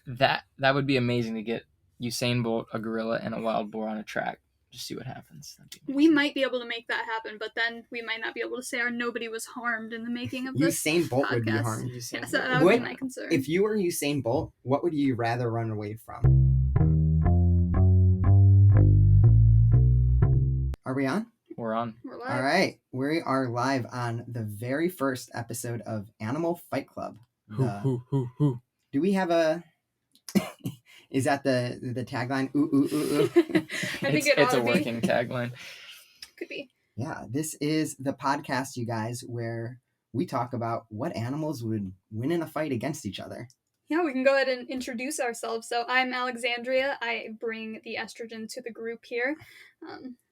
That would be amazing to get Usain Bolt, a gorilla, and a wild boar on a track. Just see what happens. We might be able to make that happen, but then we might not be able to say nobody was harmed in the making of this Usain Bolt podcast. would be harmed. Yeah, so that would be my concern. If you were Usain Bolt, what would you rather run away from? Are we on? We're on. We're live. All right. We are live on the very first episode of Animal Fight Club. Who? Do we have a... Is that the tagline? Ooh, ooh, ooh, ooh. I think it's a working tagline. Could be. Yeah, this is the podcast, you guys, where we talk about what animals would win in a fight against each other. Yeah, we can go ahead and introduce ourselves. So I'm Alexandrea. I bring the estrogen to the group here.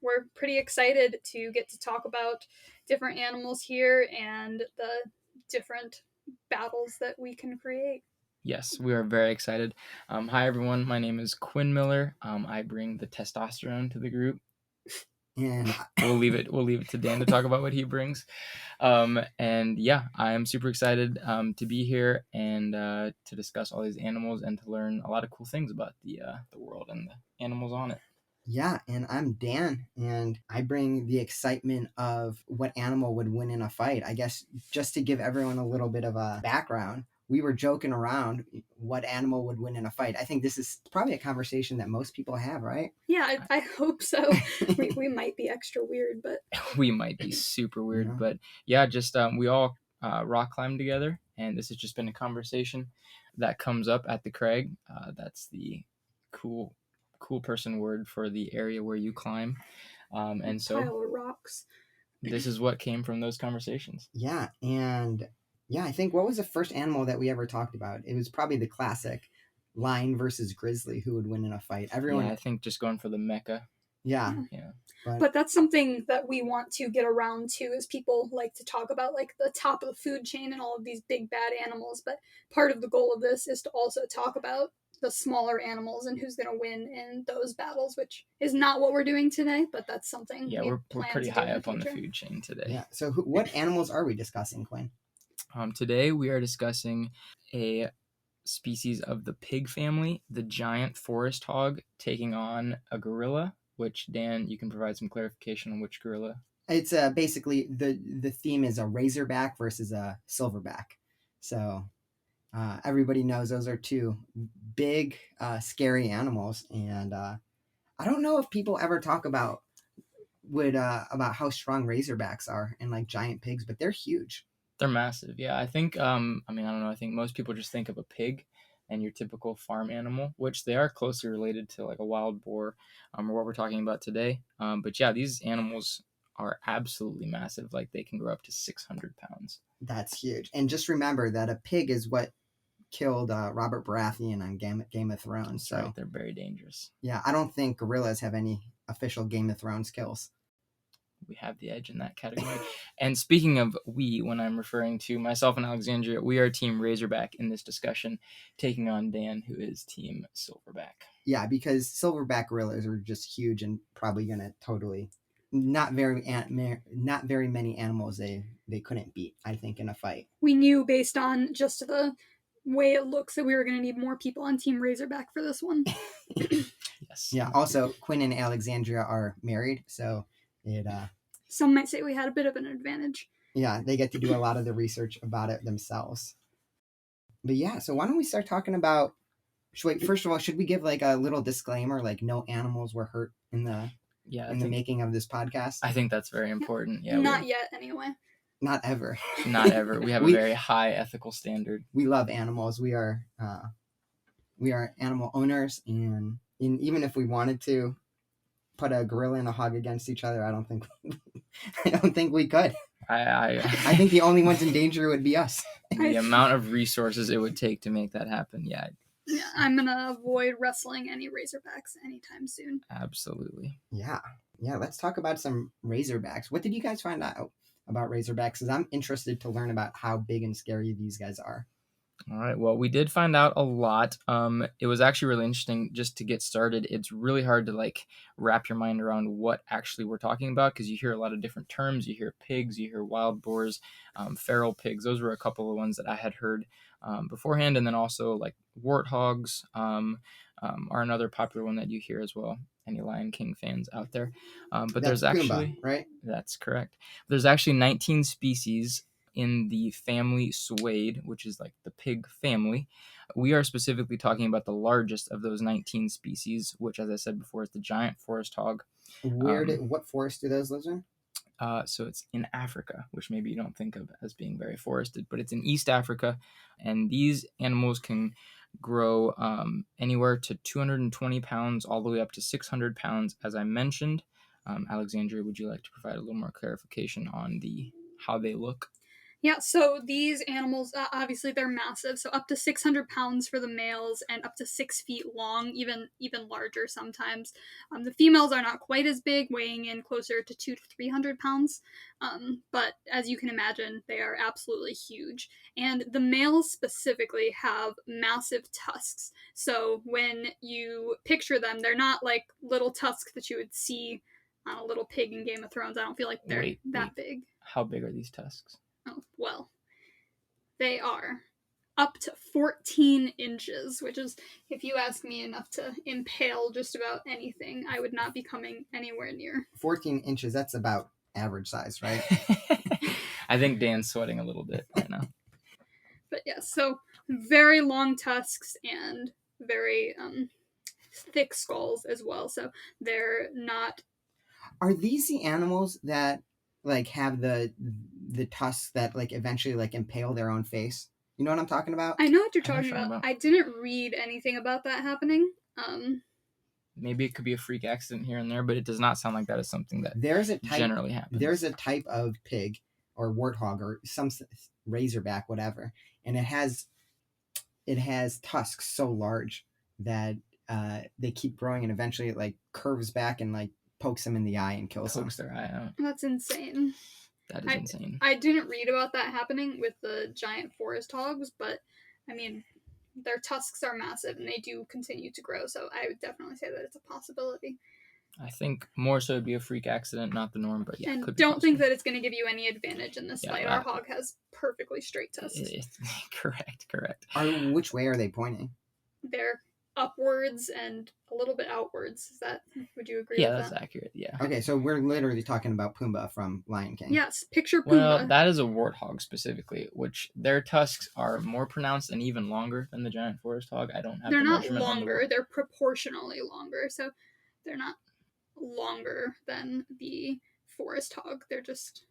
We're pretty excited to get to talk about different animals here and the different battles that we can create. Yes, we are very excited. Hi, everyone. My name is Quinn Miller. I bring the testosterone to the group. And we'll leave it to Dan to talk about what he brings. And yeah, I am super excited to be here and to discuss all these animals and to learn a lot of cool things about the world and the animals on it. Yeah, and I'm Dan, and I bring the excitement of what animal would win in a fight. I guess just to give everyone a little bit of a background, we were joking around what animal would win in a fight. I think this is probably a conversation that most people have, right? Yeah, I hope so. we might be extra weird, but... We might be super weird, but yeah, just we all rock climb together, and this has just been a conversation that comes up at the crag. That's the cool person word for the area where you climb. And so pile of rocks. This is what came from those conversations. Yeah, and yeah, I think what was the first animal that we ever talked about? It was probably the classic lion versus grizzly. Who would win in a fight? Everyone. Yeah, I think just going for the mecca. Yeah. But that's something that we want to get around to, is people like to talk about like the top of the food chain and all of these big bad animals. But part of the goal of this is to also talk about the smaller animals and who's going to win in those battles, which is not what we're doing today, but that's something. Yeah, we're pretty high up on the food chain today. Yeah. So what animals are we discussing, Quinn? Today we are discussing a species of the pig family, the giant forest hog, taking on a gorilla. Which, Dan, you can provide some clarification on which gorilla. It's basically the theme is a Razorback versus a Silverback. So everybody knows those are two big, scary animals, and I don't know if people ever talk about how strong Razorbacks are and like giant pigs, but they're huge. They're massive. Yeah, I think. I don't know. I think most people just think of a pig and your typical farm animal, which they are closely related to like a wild boar, or what we're talking about today. But yeah, these animals are absolutely massive. Like they can grow up to 600 pounds. That's huge. And just remember that a pig is what killed Robert Baratheon on Game of Thrones. So right, they're very dangerous. Yeah, I don't think gorillas have any official Game of Thrones kills. We have the edge in that category. And speaking of we, when I'm referring to myself and Alexandria, we are Team Razorback in this discussion, taking on Dan, who is Team Silverback. Yeah, because Silverback gorillas are just huge and probably going to totally... Not very many animals they couldn't beat, I think, in a fight. We knew based on just the way it looks that we were going to need more people on Team Razorback for this one. Yes. Yeah, also, Quinn and Alexandrea are married, so... Some might say we had a bit of an advantage. Yeah, they get to do a lot of the research about it themselves. But yeah, so why don't we start talking about... First of all, should we give like a little disclaimer, like no animals were hurt in the making of this podcast? I think that's very important. Yeah, Not yet, anyway. Not ever. Not ever. We have a very high ethical standard. We love animals. We are animal owners, and even if we wanted to put a gorilla and a hog against each other, I don't think we could. I think the only ones in danger would be us. The amount of resources it would take to make that happen, yeah. Yeah, I'm gonna avoid wrestling any Razorbacks anytime soon. Absolutely. Yeah. Let's talk about some Razorbacks. What did you guys find out about Razorbacks? Because I'm interested to learn about how big and scary these guys are. All right. Well, we did find out a lot. It was actually really interesting just to get started. It's really hard to like wrap your mind around what actually we're talking about, because you hear a lot of different terms. You hear pigs, you hear wild boars, feral pigs. Those were a couple of ones that I had heard. beforehand, and then also like warthogs are another popular one that you hear as well. Any Lion King fans out there? But That's there's Pumbaa, actually right? that's correct. There's actually 19 species in the family Suede, which is like the pig family. We are specifically talking about the largest of those 19 species, which, as I said before, is the giant forest hog. What forest do those live in? So it's in Africa, which maybe you don't think of as being very forested, but it's in East Africa, and these animals can grow anywhere to 220 pounds all the way up to 600 pounds, as I mentioned. Alexandria, would you like to provide a little more clarification on how they look? Yeah, so these animals, obviously, they're massive. So up to 600 pounds for the males, and up to 6 feet long, even larger sometimes. The females are not quite as big, weighing in closer to 200 to 300 pounds. But as you can imagine, they are absolutely huge. And the males specifically have massive tusks. So when you picture them, they're not like little tusks that you would see on a little pig in Game of Thrones. I don't feel like they're that big. How big are these tusks? Oh, well, they are up to 14 inches, which is, if you ask me, enough to impale just about anything. I would not be coming anywhere near. 14 inches, that's about average size, right? I think Dan's sweating a little bit right now. But yes, so very long tusks and very thick skulls as well. So they're not. Are these the animals that like have the tusks that like eventually like impale their own face? You know what I'm talking about? I know what you're talking about. I didn't read anything about that happening. Maybe it could be a freak accident here and there, but it does not sound like that is something that generally happens. There's a type of pig or warthog or some razorback, whatever, and it has tusks so large that they keep growing, and eventually it like curves back and like pokes them in the eye and kills them. Pokes their eye out. That's insane. That is insane. I didn't read about that happening with the giant forest hogs, but I mean, their tusks are massive and they do continue to grow, so I would definitely say that it's a possibility. I think more so it'd be a freak accident, not the norm, but yeah. And could don't think that it's going to give you any advantage in this fight. Our hog has perfectly straight tusks. Correct. Which way are they pointing? They're upwards and a little bit outwards. Would you agree with that? Yeah, that's accurate, yeah. Okay, so we're literally talking about Pumbaa from Lion King. Yes, picture Pumbaa. Well, that is a warthog specifically, which their tusks are more pronounced and even longer than the giant forest hog. I don't have They're the not measurement longer, they're proportionally longer, so they're not longer than the forest hog. They're just...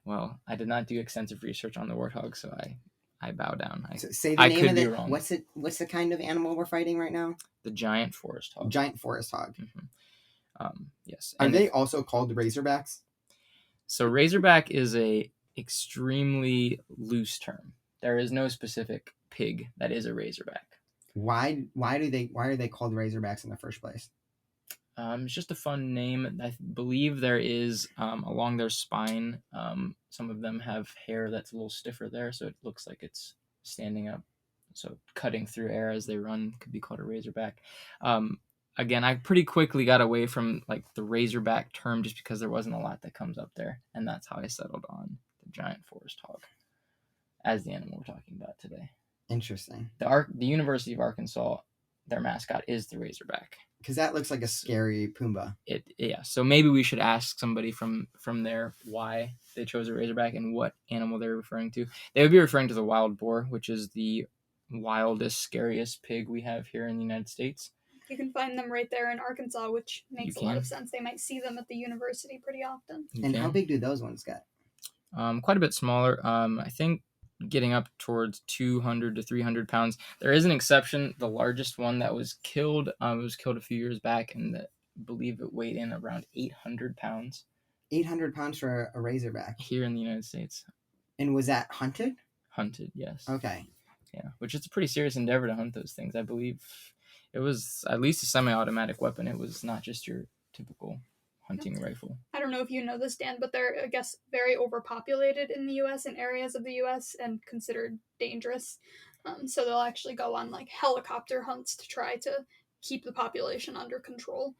Well, I did not do extensive research on the warthog, so I bow down. Say the name of it. Wrong. What's the kind of animal we're fighting right now? The giant forest hog. Giant forest hog. Mm-hmm. Yes. Are they also called razorbacks? So razorback is a extremely loose term. There is no specific pig that is a razorback. Why are they called razorbacks in the first place? It's just a fun name. I believe there is along their spine. Some of them have hair that's a little stiffer there, so it looks like it's standing up. So cutting through air as they run could be called a razorback. Again, I pretty quickly got away from like the razorback term just because there wasn't a lot that comes up there, and that's how I settled on the giant forest hog as the animal we're talking about today. Interesting. The University of Arkansas, their mascot is the razorback. Because that looks like a scary Pumbaa. Yeah. So maybe we should ask somebody from there why they chose a razorback and what animal they're referring to. They would be referring to the wild boar, which is the wildest, scariest pig we have here in the United States. You can find them right there in Arkansas, which makes a lot of sense. They might see them at the university pretty often. How big do those ones get? Quite a bit smaller. I think getting up towards 200 to 300 pounds. There is an exception. The largest one that was killed, was killed a few years back, and I believe it weighed in around 800 pounds. 800 pounds for a razorback? Here in the United States. And was that hunted? Hunted, yes. Okay. Yeah, which is a pretty serious endeavor to hunt those things. I believe it was at least a semi-automatic weapon. It was not just your typical hunting rifle. I don't know if you know this, Dan, but they're, I guess, very overpopulated in the U.S. in areas of the U.S. and considered dangerous. So they'll actually go on like helicopter hunts to try to keep the population under control.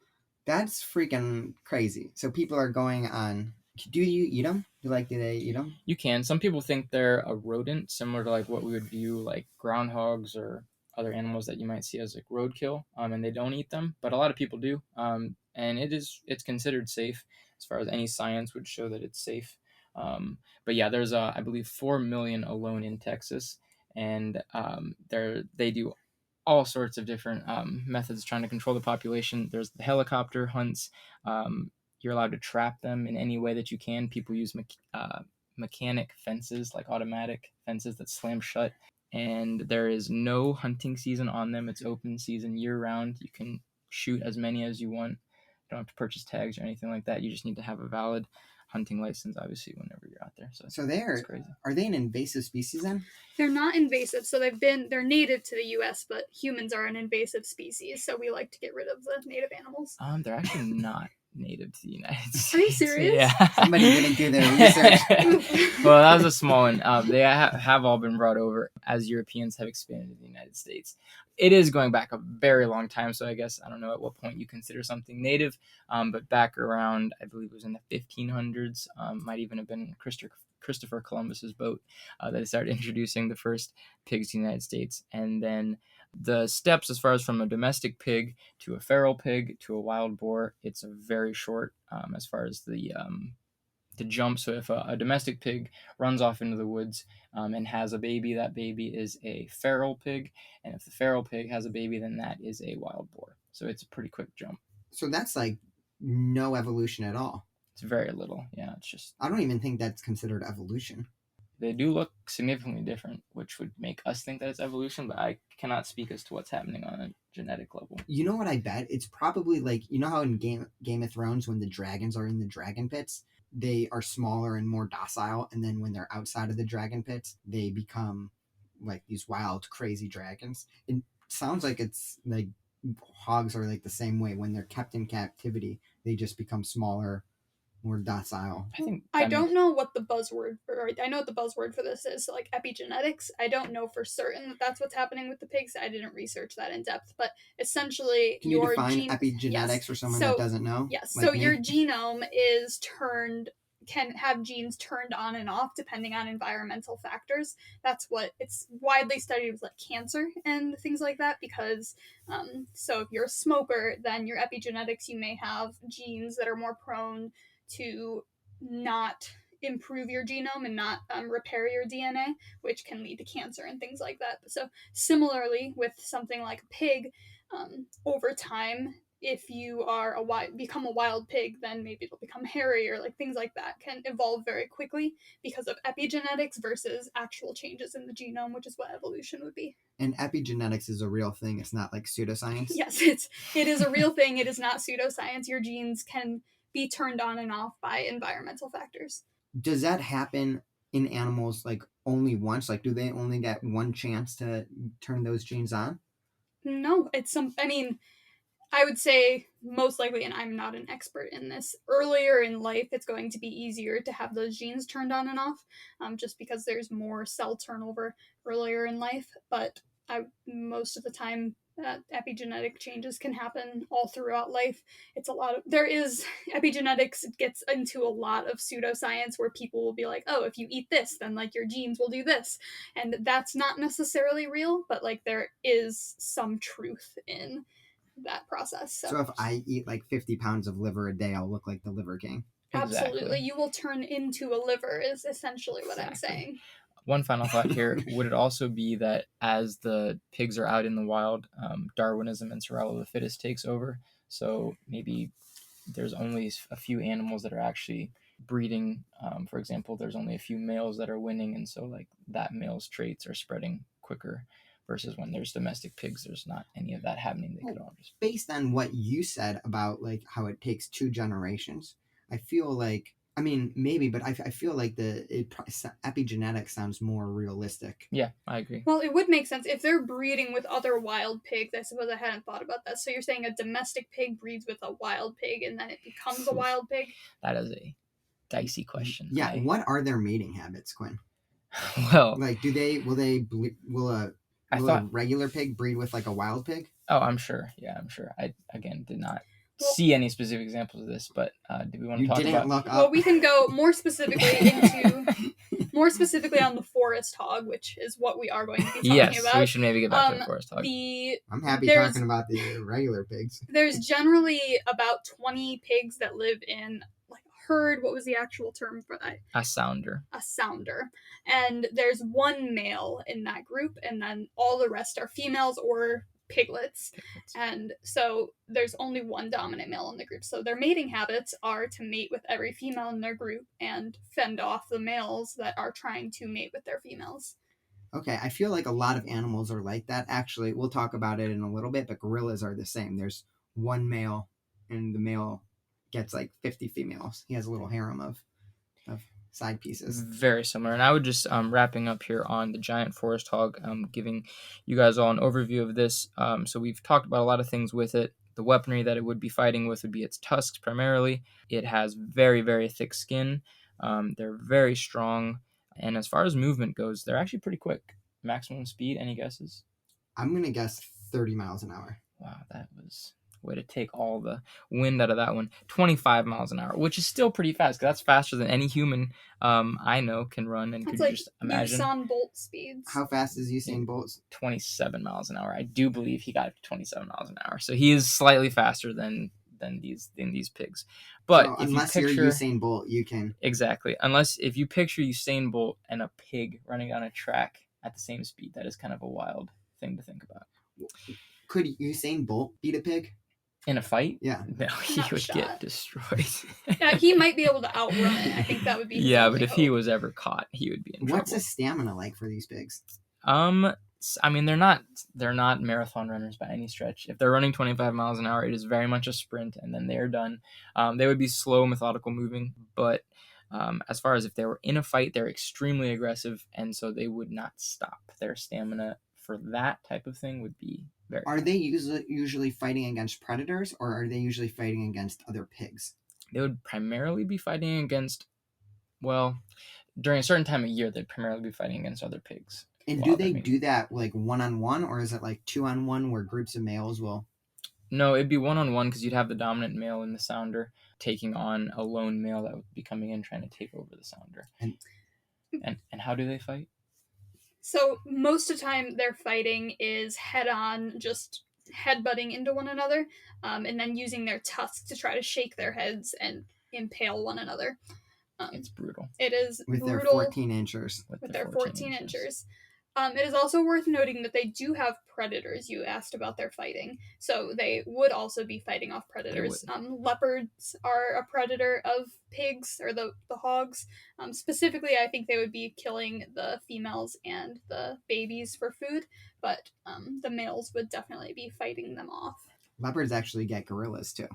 That's freaking crazy. So people are going on Do you eat them? Do they eat them? You can. Some people think they're a rodent, similar to like what we would view like groundhogs or other animals that you might see as like roadkill, and they don't eat them, but a lot of people do, and it's considered safe as far as any science would show that it's safe. But yeah, there's I believe 4 million alone in Texas, and they do all sorts of different methods trying to control the population. There's the helicopter hunts. You're allowed to trap them in any way that you can. People use mechanic fences, like automatic fences that slam shut. And there is no hunting season on them. It's open season year round. You can shoot as many as you want. You don't have to purchase tags or anything like that. You just need to have a valid hunting license, obviously, whenever you're out there. So it's crazy. Are they an invasive species then? They're not invasive, so they're native to the U.S., but humans are an invasive species, so we like to get rid of the native animals. They're actually not native to the United States. Are you serious? Yeah. Somebody didn't do their research. Well, that was a small one. They have all been brought over as Europeans have expanded the United States. It is going back a very long time, so I guess I don't know at what point you consider something native, but back around, I believe it was in the 1500s, might even have been Christopher Columbus's boat that they started introducing the first pigs to the United States. And then the steps as far as from a domestic pig to a feral pig to a wild boar, it's a very short as far as the jump. So if a domestic pig runs off into the woods and has a baby, that baby is a feral pig. And if the feral pig has a baby, then that is a wild boar. So it's a pretty quick jump. So that's like no evolution at all. It's very little. Yeah, it's just... I don't even think that's considered evolution. They do look significantly different, which would make us think that it's evolution, but I cannot speak as to what's happening on a genetic level. You know what I bet? It's probably like, you know how in Game of Thrones, when the dragons are in the dragon pits, they are smaller and more docile, and then when they're outside of the dragon pits, they become like these wild, crazy dragons. It sounds like it's like hogs are like the same way. When they're kept in captivity, they just become smaller, more docile. I don't know what the buzzword, or I know what the buzzword for this is, like epigenetics. I don't know for certain that that's what's happening with the pigs. I didn't research that in depth, but essentially, can you define epigenetics for someone that doesn't know? Yes, like so your genome can have genes turned on and off depending on environmental factors. That's what it's widely studied with like cancer and things like that, because so if you're a smoker, then your epigenetics, you may have genes that are more prone to not improve your genome and not repair your DNA, which can lead to cancer and things like that. So similarly with something like a pig, over time, if you are become a wild pig, then maybe it'll become hairy, or like things like that can evolve very quickly because of epigenetics versus actual changes in the genome, which is what evolution would be. And epigenetics is a real thing. It's not like pseudoscience. Yes, it is a real thing. It is not pseudoscience. Your genes can be turned on and off by environmental factors. Does that happen in animals like only once? Like, do they only get one chance to turn those genes on? No, I would say most likely, and I'm not an expert in this, earlier in life it's going to be easier to have those genes turned on and off, just because there's more cell turnover earlier in life. But most of the time, epigenetic changes can happen all throughout life. Epigenetics gets into a lot of pseudoscience where people will be like, oh, if you eat this, then like your genes will do this. And that's not necessarily real, but like there is some truth in that process. So if I eat like 50 pounds of liver a day, I'll look like the liver king. Absolutely. Exactly. You will turn into a liver is essentially what I'm saying. One final thought here. Would it also be that as the pigs are out in the wild, Darwinism and survival of the fittest takes over? So maybe there's only a few animals that are actually breeding. For example, there's only a few males that are winning, and so like that male's traits are spreading quicker. Versus when there's domestic pigs, there's not any of that happening. They could all just... Based on what you said about like how it takes 2 generations, I feel like, I mean, maybe, but I feel like epigenetics sounds more realistic. Yeah, I agree. Well, it would make sense if they're breeding with other wild pigs. I suppose I hadn't thought about that. So you're saying a domestic pig breeds with a wild pig and then it becomes a wild pig? That is a dicey question. Yeah, what are their mating habits, Quinn? Well, like, will a regular pig breed with like a wild pig? Oh, I'm sure. Yeah, I'm sure. I, again, did not see any specific examples of this, but do we want to You talk didn't about? look up. Well, we can go more specifically on the forest hog, which is what we are going to be talking Yes, about. we should maybe get back to the forest hog. I'm happy there's- talking about the regular pigs. There's generally about 20 pigs that live in like a herd. What was the actual term for that? A sounder. A sounder. And there's one male in that group, and then all the rest are females or piglets. And so there's only one dominant male in the group. So their mating habits are to mate with every female in their group and fend off the males that are trying to mate with their females. Okay, I feel like a lot of animals are like that. Actually, we'll talk about it in a little bit, but gorillas are the same. There's one male, and the male gets like 50 females. He has a little harem of side pieces. Very similar. And I would just, wrapping up here on the giant forest hog, giving you guys all an overview of this. So we've talked about a lot of things with it. The weaponry that it would be fighting with would be its tusks primarily. It has very, very thick skin. They're very strong. And as far as movement goes, they're actually pretty quick. Maximum speed, any guesses? I'm going to guess 30 miles an hour. Wow, that was a way to take all the wind out of that one. 25 miles an hour, which is still pretty fast, because that's faster than any human I know can run. And That's could like you just imagine? Usain Bolt speeds. How fast is Usain Bolt? 27 miles an hour. I do believe he got 27 miles an hour. So he is slightly faster than these pigs. But so if unless you picture, you're Usain Bolt, you can. Exactly. Unless if you picture Usain Bolt and a pig running down a track at the same speed, that is kind of a wild thing to think about. Could Usain Bolt beat a pig? In a fight? Yeah. No, he Not would shot. get destroyed. Yeah, he might be able to outrun it. I think that would be his Yeah, only but if he hope. was ever caught, he would be in What's trouble. the stamina like for these pigs? I mean, they're not marathon runners by any stretch. If they're running 25 miles an hour, it is very much a sprint, and then they're done. They would be slow, methodical moving, but as far as if they were in a fight, they're extremely aggressive, and so they would not stop. Their stamina for that type of thing would be very Are high. they usually fighting against predators, or are they usually fighting against other pigs? They would primarily be fighting against, well, during a certain time of year, they'd primarily be fighting against other pigs. And do they do that like one-on-one, or is it like two-on-one where groups of males will? No, it'd be one-on-one, because you'd have the dominant male in the sounder taking on a lone male that would be coming in trying to take over the sounder. And how do they fight? So most of the time their fighting is head-on, just headbutting into one another, and then using their tusks to try to shake their heads and impale one another. It's brutal. It is With their brutal 14 inchers. with their 14 inchers. It is also worth noting that they do have predators. You asked about their fighting. So they would also be fighting off predators. Leopards are a predator of pigs, or the hogs. Specifically, I think they would be killing the females and the babies for food, but the males would definitely be fighting them off. Leopards actually get gorillas too.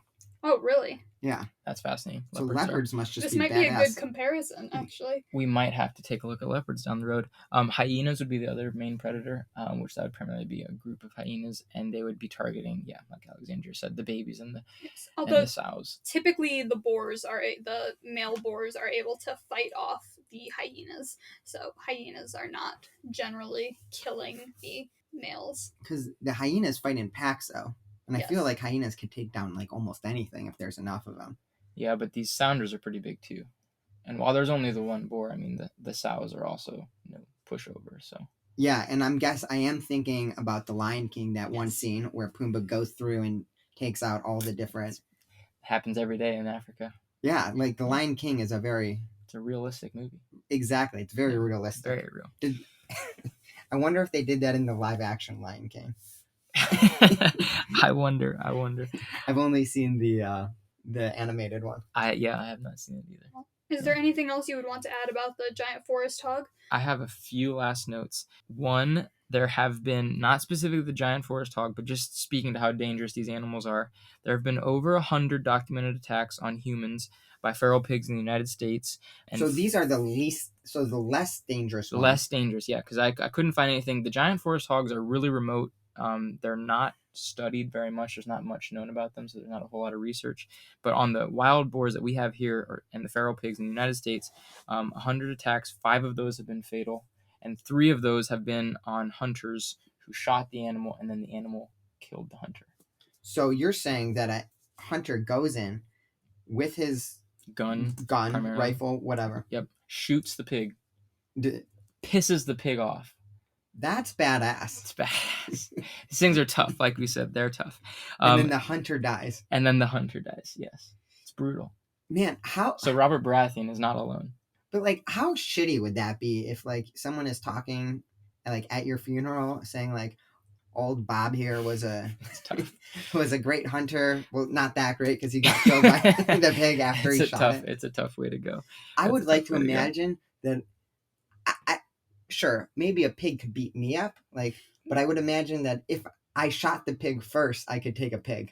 Oh, really? Yeah. That's fascinating. So leopards must just This be might badass. be a good comparison, actually. We might have to take a look at leopards down the road. Hyenas would be the other main predator, which that would primarily be a group of hyenas, and they would be targeting, like Alexandria said, the babies and the sows. Typically, the male boars are able to fight off the hyenas. So hyenas are not generally killing the males. Because the hyenas fight in packs though. And I Yes. feel like hyenas can take down like almost anything if there's enough of them. Yeah, but these sounders are pretty big too. And while there's only the one boar, I mean, the sows are also pushover. So Yeah, and I am thinking about the Lion King, that one scene where Pumbaa goes through and takes out all the different. happens every day in Africa. Yeah, like the Lion King is It's a realistic movie. exactly. It's very realistic. Very real. I wonder if they did that in the live action Lion King. I wonder. I've only seen the animated one. I have not seen it either. Is there anything else you would want to add about the giant forest hog? I have a few last notes. One, there have been, not specifically the giant forest hog, but just speaking to how dangerous these animals are, there have been over 100 documented attacks on humans by feral pigs in the United States. And so these are the less dangerous ones. Less dangerous, yeah, because I couldn't find anything. The giant forest hogs are really remote. They're not studied very much. There's not much known about them, so there's not a whole lot of research. But on the wild boars that we have here, and the feral pigs in the United States, 100 attacks, 5 of those have been fatal, and 3 of those have been on hunters who shot the animal, and then the animal killed the hunter. So you're saying that hunter goes in with his gun, primarily. rifle, whatever. Yep. Shoots the pig. D- Pisses the pig off. That's badass. It's badass. These things are tough. Like we said, they're tough. And then the hunter dies. And then the hunter dies. Yes. It's brutal. Man, how... So Robert Baratheon is not alone. But, like, how shitty would that be if, like, someone is talking, like, at your funeral saying, like, old Bob here was a great hunter. Well, not that great because he got killed by the pig after he shot it. It's a tough way to go. I would like to imagine that... Sure, maybe a pig could beat me up, like, but I would imagine that if I shot the pig first, I could take a pig.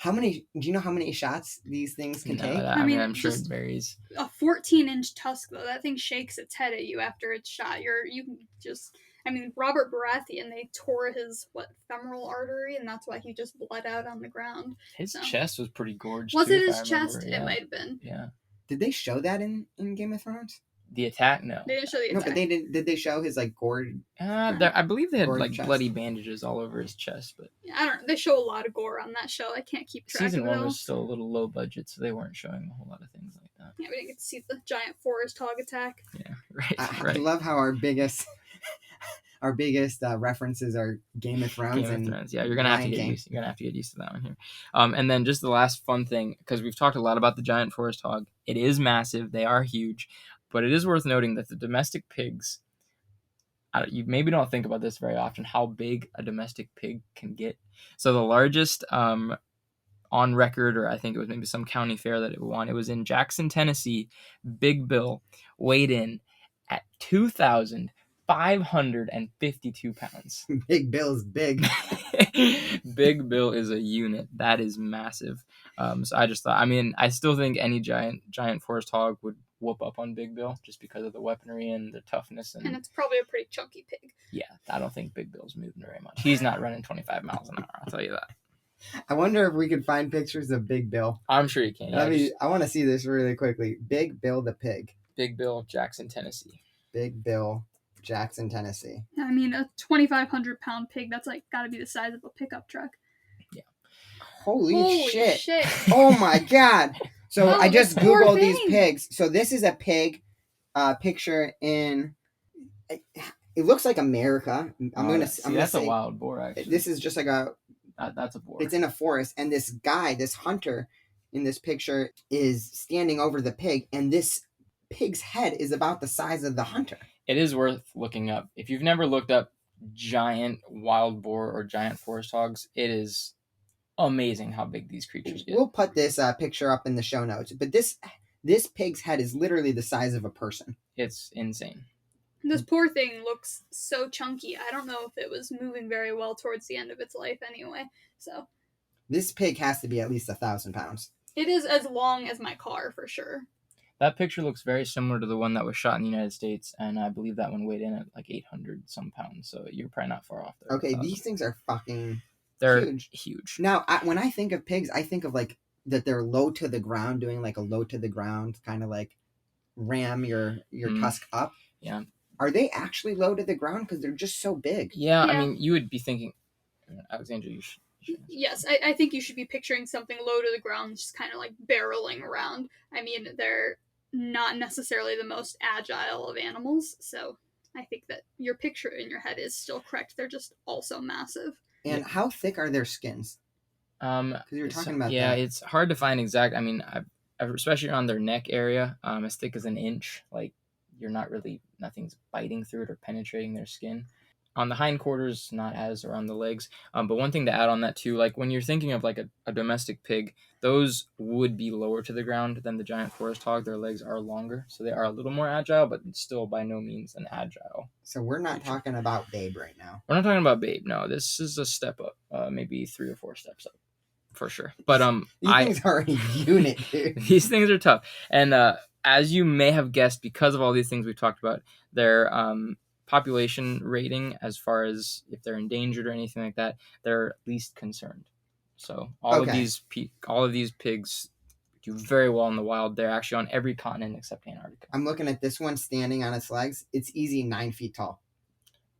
Do you know how many shots these things can take? I mean, I'm sure it varies. A 14-inch tusk, though, that thing shakes its head at you after it's shot. Robert Baratheon, they tore his, femoral artery, and that's why he just bled out on the ground. His chest was pretty gorgeous. Was it his chest? Yeah. It might have been. Yeah. Did they show that in Game of Thrones? The attack? No. They didn't show the attack. No, but they did. Did they show his, like, gore? I believe they had, like, chest. bloody bandages all over his chest, but... Yeah, I don't know. They show a lot of gore on that show. I can't keep track of it. Season 1 was still a little low budget, so they weren't showing a whole lot of things like that. Yeah, we didn't get to see the giant forest hog attack. Yeah, right. I love how our biggest references are Game of Thrones. Game of Thrones. Yeah, you're gonna have to get used. You're gonna have to get used to that one here. And then just the last fun thing, because we've talked a lot about the giant forest hog. It is massive. They are huge, but it is worth noting that the domestic pigs. You maybe don't think about this very often. How big a domestic pig can get. So the largest on record, or I think it was maybe some county fair that it won. It was in Jackson, Tennessee. Big Bill weighed in at 2,552 pounds. Big Bill's big. Big Bill is a unit. That is massive. So I just thought, I still think any giant forest hog would whoop up on Big Bill just because of the weaponry and the toughness. And it's probably a pretty chunky pig. Yeah, I don't think Big Bill's moving very much. He's not running 25 miles an hour, I'll tell you that. I wonder if we could find pictures of Big Bill. I'm sure you can. Yeah, I want to see this really quickly. Big Bill the pig. Big Bill, Jackson, Tennessee. Big Bill, Jackson, Tennessee. A 2,500-pound pig, that's like got to be the size of a pickup truck. Yeah. Holy shit. shit. Oh my God. So I just Googled these pigs. So this is a pig picture in... It looks like America. That's a wild boar, actually. This is just like that's a boar. It's in a forest, and this guy, this hunter in this picture, is standing over the pig, and this pig's head is about the size of the hunter. It is worth looking up. If you've never looked up giant wild boar or giant forest hogs, it is amazing how big these creatures get. We'll put this picture up in the show notes, but this pig's head is literally the size of a person. It's insane. This poor thing looks so chunky. I don't know if it was moving very well towards the end of its life anyway. So this pig has to be at least 1,000 pounds. It is as long as my car for sure. That picture looks very similar to the one that was shot in the United States, and I believe that one weighed in at like 800 some pounds. So you're probably not far off there. Okay, these things are they're huge. Huge. Now, when I think of pigs, I think of like that they're low to the ground, doing like a low to the ground kind of like ram your tusk up. Yeah. Are they actually low to the ground? Because they're just so big. Yeah, I mean, you would be thinking, Alexandria, you should. Yes, I think you should be picturing something low to the ground, just kind of like barreling around. I mean, they're not necessarily the most agile of animals, so I think that your picture in your head is still correct. They're just also massive. And how thick are their skins? Because you were talking about yeah, that. it's hard to find exact. I mean, especially around their neck area, as thick as an inch. Like, nothing's biting through it or penetrating their skin. On the hindquarters, not as around the legs. But one thing to add on that too, like when you're thinking of like a domestic pig, those would be lower to the ground than the giant forest hog. Their legs are longer, so they are a little more agile, but still by no means an agile. So we're not talking about Babe right now. We're not talking about Babe. No, this is a step up, maybe 3 or 4 steps up, for sure. But these things are a unit, dude. These things are tough, and as you may have guessed, because of all these things we've talked about, their population rating, as far as if they're endangered or anything like that, they're least concerned. So all of these pigs do very well in the wild. They're actually on every continent except Antarctica. I'm looking at this one standing on its legs. It's easy 9 feet tall.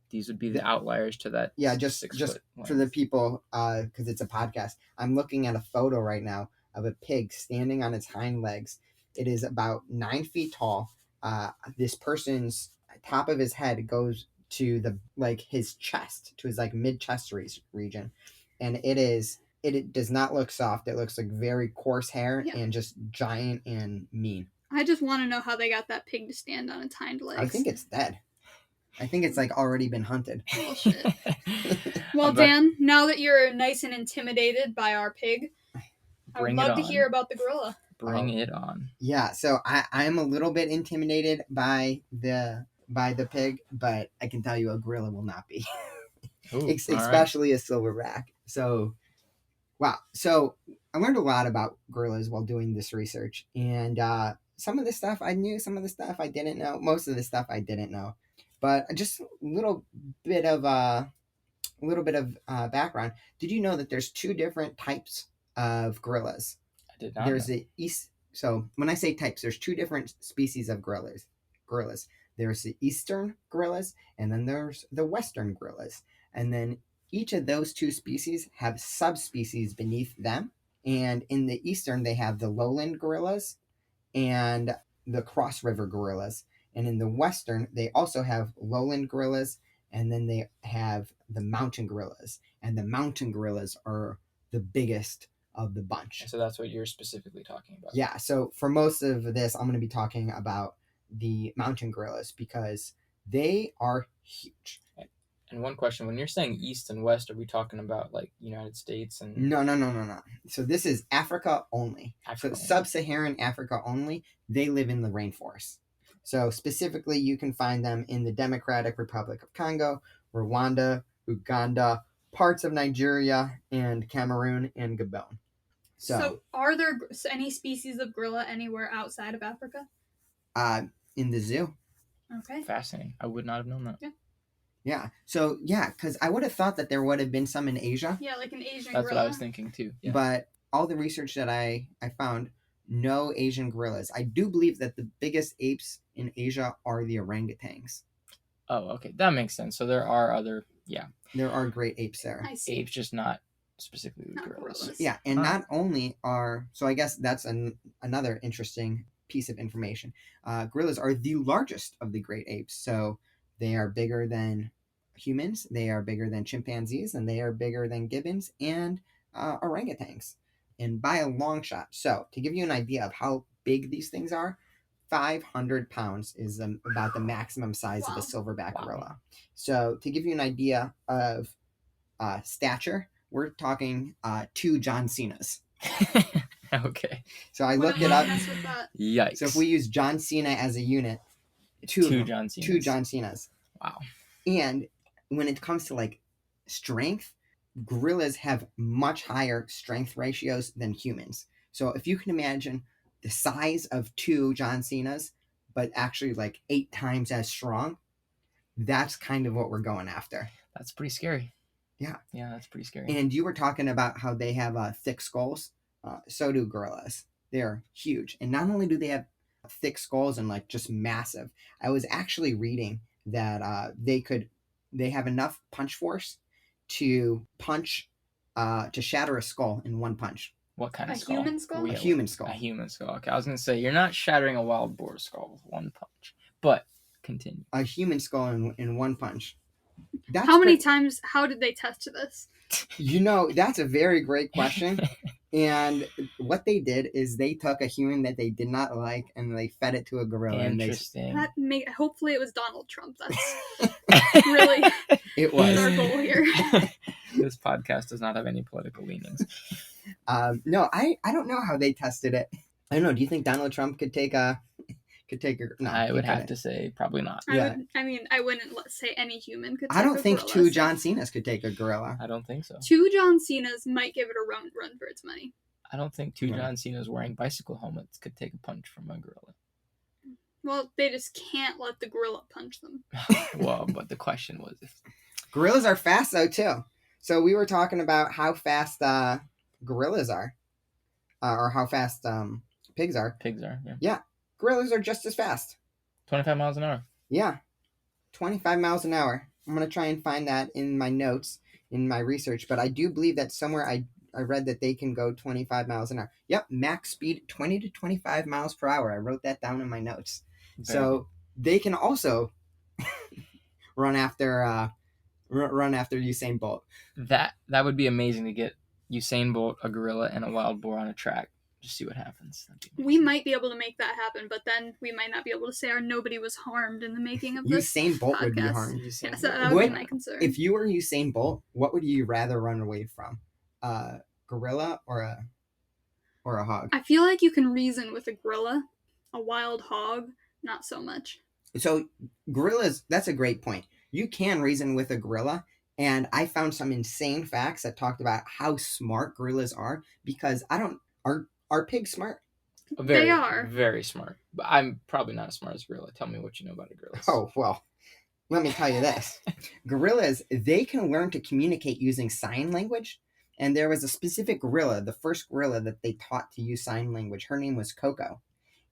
these would be the outliers to that. Yeah, just 6 just foot for the length. people, because it's a podcast. I'm looking at a photo right now of a pig standing on its hind legs. It is about 9 feet tall. This person's top of his head goes to his chest, to his mid chest region, and it does not look soft. It looks like very coarse hair Yeah. and just giant and mean. I just want to know how they got that pig to stand on its hind legs. I think it's dead. I think it's already been hunted. Well, shit. Well, Dan, now that you're nice and intimidated by our pig, I would love to hear about the gorilla. Bring it on. Yeah, so I'm a little bit intimidated by the pig, but I can tell you a gorilla will not be. Ooh, especially a silverback. So, wow. So I learned a lot about gorillas while doing this research, and some of the stuff I knew, some of the stuff I didn't know. Most of the stuff I didn't know, but just a little bit of background. Did you know that there's 2 different types of gorillas? I did not. There's the east. So when I say types, there's 2 different species of gorillas. There's the eastern gorillas, and then there's the western gorillas. And then each of those 2 species have subspecies beneath them. And in the eastern, they have the lowland gorillas and the cross river gorillas. And in the western, they also have lowland gorillas, and then they have the mountain gorillas. And the mountain gorillas are the biggest of the bunch. So that's what you're specifically talking about. Yeah, so for most of this, I'm going to be talking about the mountain gorillas because they are huge. And one question, when you're saying east and west, are we talking about United States and... No. So this is Africa only. Sub-Saharan Africa only. They live in the rainforest. So specifically, you can find them in the Democratic Republic of Congo, Rwanda, Uganda, parts of Nigeria, and Cameroon and Gabon. So are there any species of gorilla anywhere outside of Africa? In the zoo. Okay. Fascinating. I would not have known that. Yeah. Yeah. So, because I would have thought that there would have been some in Asia. Yeah, like an Asian That's gorilla. what I was thinking too. Yeah. But all the research that I found, no Asian gorillas. I do believe that the biggest apes in Asia are the orangutans. Oh, okay. That makes sense. So there are other, There are great apes there. I see. Apes, just not specifically Not gorillas. gorillas. Yeah, and not only are... So I guess that's another interesting piece of information. Gorillas are the largest of the great apes. So they are bigger than humans, they are bigger than chimpanzees, and they are bigger than gibbons and orangutans. And by a long shot. So to give you an idea of how big these things are, 500 pounds is about the maximum size of a silverback gorilla. So to give you an idea of stature, we're talking 2 John Cenas. Okay. So I looked it up. Yikes. So if we use John Cena as a unit, 2 John Cenas. 2 John Cenas. Wow. And when it comes to strength, gorillas have much higher strength ratios than humans. So if you can imagine the size of 2 John Cenas, but actually 8 times as strong, that's kind of what we're going after. That's pretty scary. Yeah. Yeah, that's pretty scary. And you were talking about how they have thick skulls. So do gorillas. They're huge. And not only do they have thick skulls and just massive, I was actually reading that they have enough punch force to shatter a skull in one punch. What kind of skull? Human skull? A human skull. A human skull. Okay, I was going to say, you're not shattering a wild boar skull with one punch. But, continue. A human skull in one punch. How many times, how did they test this? That's a very great question. And what they did is they took a human that they did not like and they fed it to a gorilla. Interesting. Hopefully it was Donald Trump. That's really it was our goal here. This podcast does not have any political leanings. No, I don't know how they tested it. I don't know. Do you think Donald Trump could take a... No, I would have to say probably not. I wouldn't say any human could take I don't think gorilla, 2 John Cenas could take a gorilla. I don't think so. 2 John Cenas might give it a run for its money. I don't think 2 John Cenas wearing bicycle helmets could take a punch from a gorilla. Well, they just can't let the gorilla punch them. Well, but the question was if... Gorillas are fast though too. So we were talking about how fast gorillas are. Or how fast pigs are. Pigs are, yeah. Yeah. Gorillas are just as fast. 25 miles an hour. Yeah. 25 miles an hour. I'm gonna try and find that in my notes in my research, but I do believe that somewhere I read that they can go 25 miles an hour. Yep, max speed 20 to 25 miles per hour. I wrote that down in my notes. Very So they can also run after run after Usain Bolt. good. That would be amazing to get Usain Bolt, a gorilla, and a wild boar on a track. Just see what happens. We might be able to make that happen, but then we might not be able to say nobody was harmed in the making of this Usain Bolt podcast. would be harmed. Yeah, so that would be my concern. If you were Usain Bolt, what would you rather run away from? A gorilla or a hog? I feel like you can reason with a gorilla. A wild hog, not so much. So gorillas, that's a great point. You can reason with a gorilla, and I found some insane facts that talked about how smart gorillas are, because are pigs smart? Very, They are. very smart. But I'm probably not as smart as a gorilla. Tell me what you know about a gorilla. Oh, well, let me tell you this. Gorillas, they can learn to communicate using sign language. And there was a specific gorilla, the first gorilla that they taught to use sign language. Her name was Coco.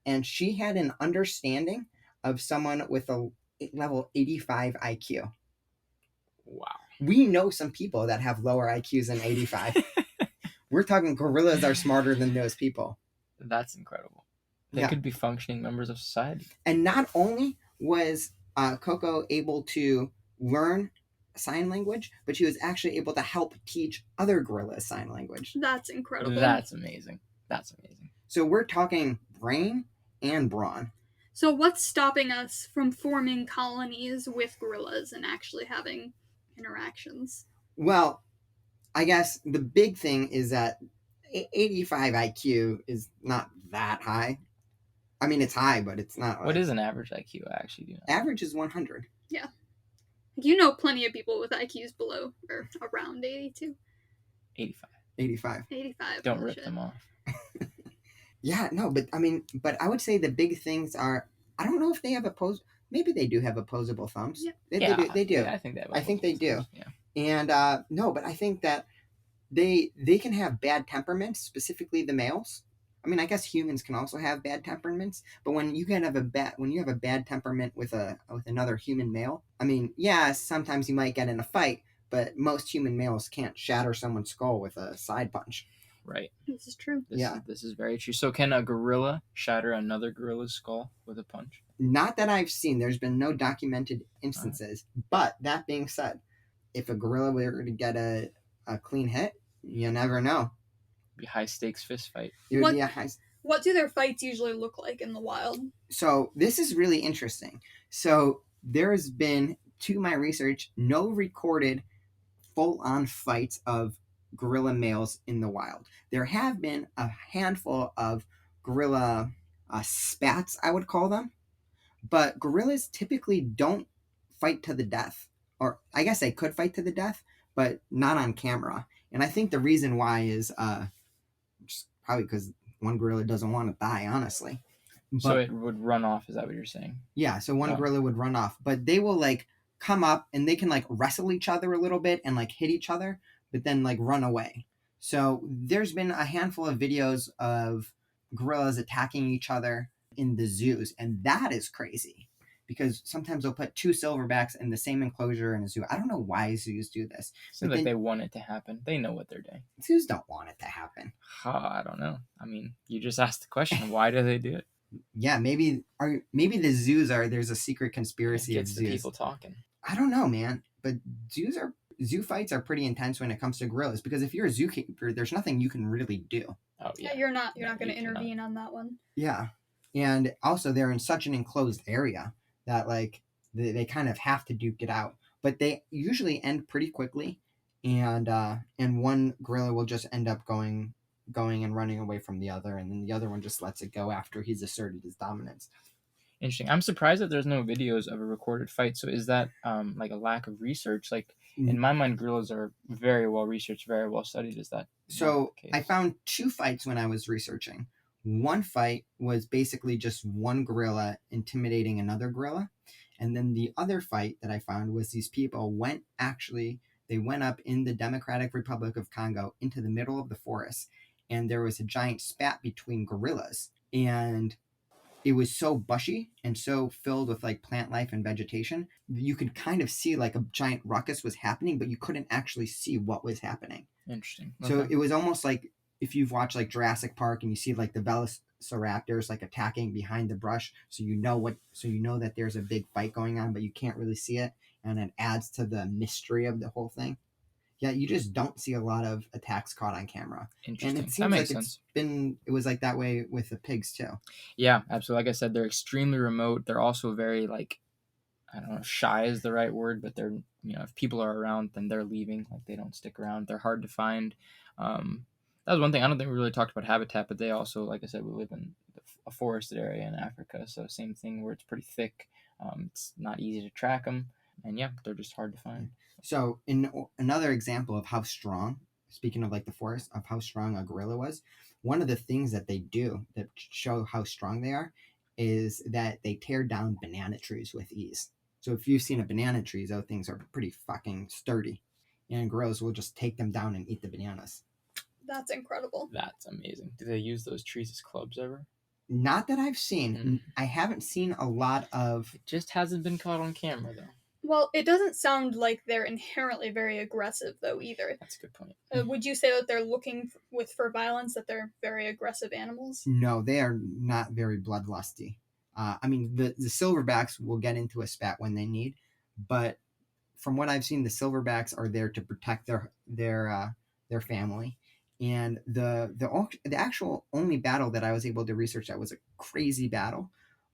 And she had an understanding of someone with a level 85 IQ. Wow. We know some people that have lower IQs than 85. We're talking gorillas are smarter than those people. That's incredible. They Yeah. could be functioning members of society. And not only was Coco able to learn sign language, but she was actually able to help teach other gorillas sign language. That's incredible. That's amazing. That's amazing. So we're talking brain and brawn. So what's stopping us from forming colonies with gorillas and actually having interactions? Well, I guess the big thing is that 85 IQ is not that high. I mean, it's high, but it's not. What is an average IQ? I actually do not. Average is 100. You know plenty of people with IQs below or around 82. 85. 85. 85. Don't holy rip shit. them off. Yeah, no, but I mean, but I would say the big things are, I don't know if they have maybe they do have opposable thumbs. Yeah. They do. Yeah, I think they have. I think they do. Yeah. And no, but I think that they can have bad temperaments, specifically the males. I mean, I guess humans can also have bad temperaments, but when you have a bad temperament with another human male, I mean, yeah, sometimes you might get in a fight, but most human males can't shatter someone's skull with a side punch. Right. This is true. This is very true. So can a gorilla shatter another gorilla's skull with a punch? Not that I've seen. There's been no documented instances. But that being said, if a gorilla were to get a clean hit, you never know. Be high stakes fist fight. It would be a high. What do their fights usually look like in the wild? So this is really interesting. So there's been, to my research, no recorded full-on fights of gorilla males in the wild. There have been a handful of gorilla spats, I would call them, but gorillas typically don't fight to the death. Or I guess they could fight to the death, but not on camera. And I think the reason why is just probably because one gorilla doesn't want to die, honestly. So it would run off, is that what you're saying? Yeah, so one gorilla would run off, but they will come up and they can wrestle each other a little bit and hit each other, but then run away. So there's been a handful of videos of gorillas attacking each other in the zoos, and that is crazy because sometimes they'll put two silverbacks in the same enclosure in a zoo. I don't know why zoos do this. Seems like they want it to happen. They know what they're doing. Zoos don't want it to happen. I don't know. I mean, you just asked the question. Why do they do it? Yeah, maybe the zoos there's a secret conspiracy of zoos. The people talking. I don't know, man. But zoo fights are pretty intense when it comes to gorillas, because if you're a zookeeper, there's nothing you can really do. Oh yeah. You're not going to intervene on that one. Yeah. And also they're in such an enclosed area that they kind of have to duke it out. But they usually end pretty quickly, and one gorilla will just end up going and running away from the other, and then the other one just lets it go after he's asserted his dominance. Interesting. I'm surprised that there's no videos of a recorded fight. So is that a lack of research? In my mind, gorillas are very well researched, very well studied. Is that so? I found two fights when I was researching. One fight was basically just one gorilla intimidating another gorilla, and then the other fight that I found was these people went up in the Democratic Republic of Congo into the middle of the forest, and there was a giant spat between gorillas, and it was so bushy and so filled with like plant life and vegetation, you could kind of see like a giant ruckus was happening, but you couldn't actually see what was happening. Interesting. So Okay. it was almost like if you've watched like Jurassic Park and you see like the velociraptors like attacking behind the brush, so you know that there's a big fight going on, but you can't really see it, and it adds to the mystery of the whole thing. Yeah, you just don't see a lot of attacks caught on camera. And it Interesting. That seems makes like sense. it was like that way with the pigs too. Yeah, absolutely. Like I said, they're extremely remote. They're also very like, I don't know if shy is the right word, but they're, if people are around, then they're leaving. Like they don't stick around. They're hard to find. That was one thing. I don't think we really talked about habitat, but they also, like I said, we live in a forested area in Africa. So same thing where it's pretty thick. It's not easy to track them. And yeah, they're just hard to find. So in another example of how strong, speaking of like the forest, of how strong a gorilla was, one of the things that they do that show how strong they are is that they tear down banana trees with ease. So if you've seen a banana tree, those things are pretty fucking sturdy. And gorillas will just take them down and eat the bananas. That's incredible. That's amazing. Do they use those trees as clubs ever? Not that I've seen. Mm. I haven't seen a lot of... It just hasn't been caught on camera, though. Well, it doesn't sound like they're inherently very aggressive, though, either. That's a good point. Would you say that they're looking for violence, that they're very aggressive animals? No, they are not very bloodlusty. I mean, the silverbacks will get into a spat when they need, but from what I've seen, the silverbacks are there to protect their family. And the actual only battle that I was able to research that was a crazy battle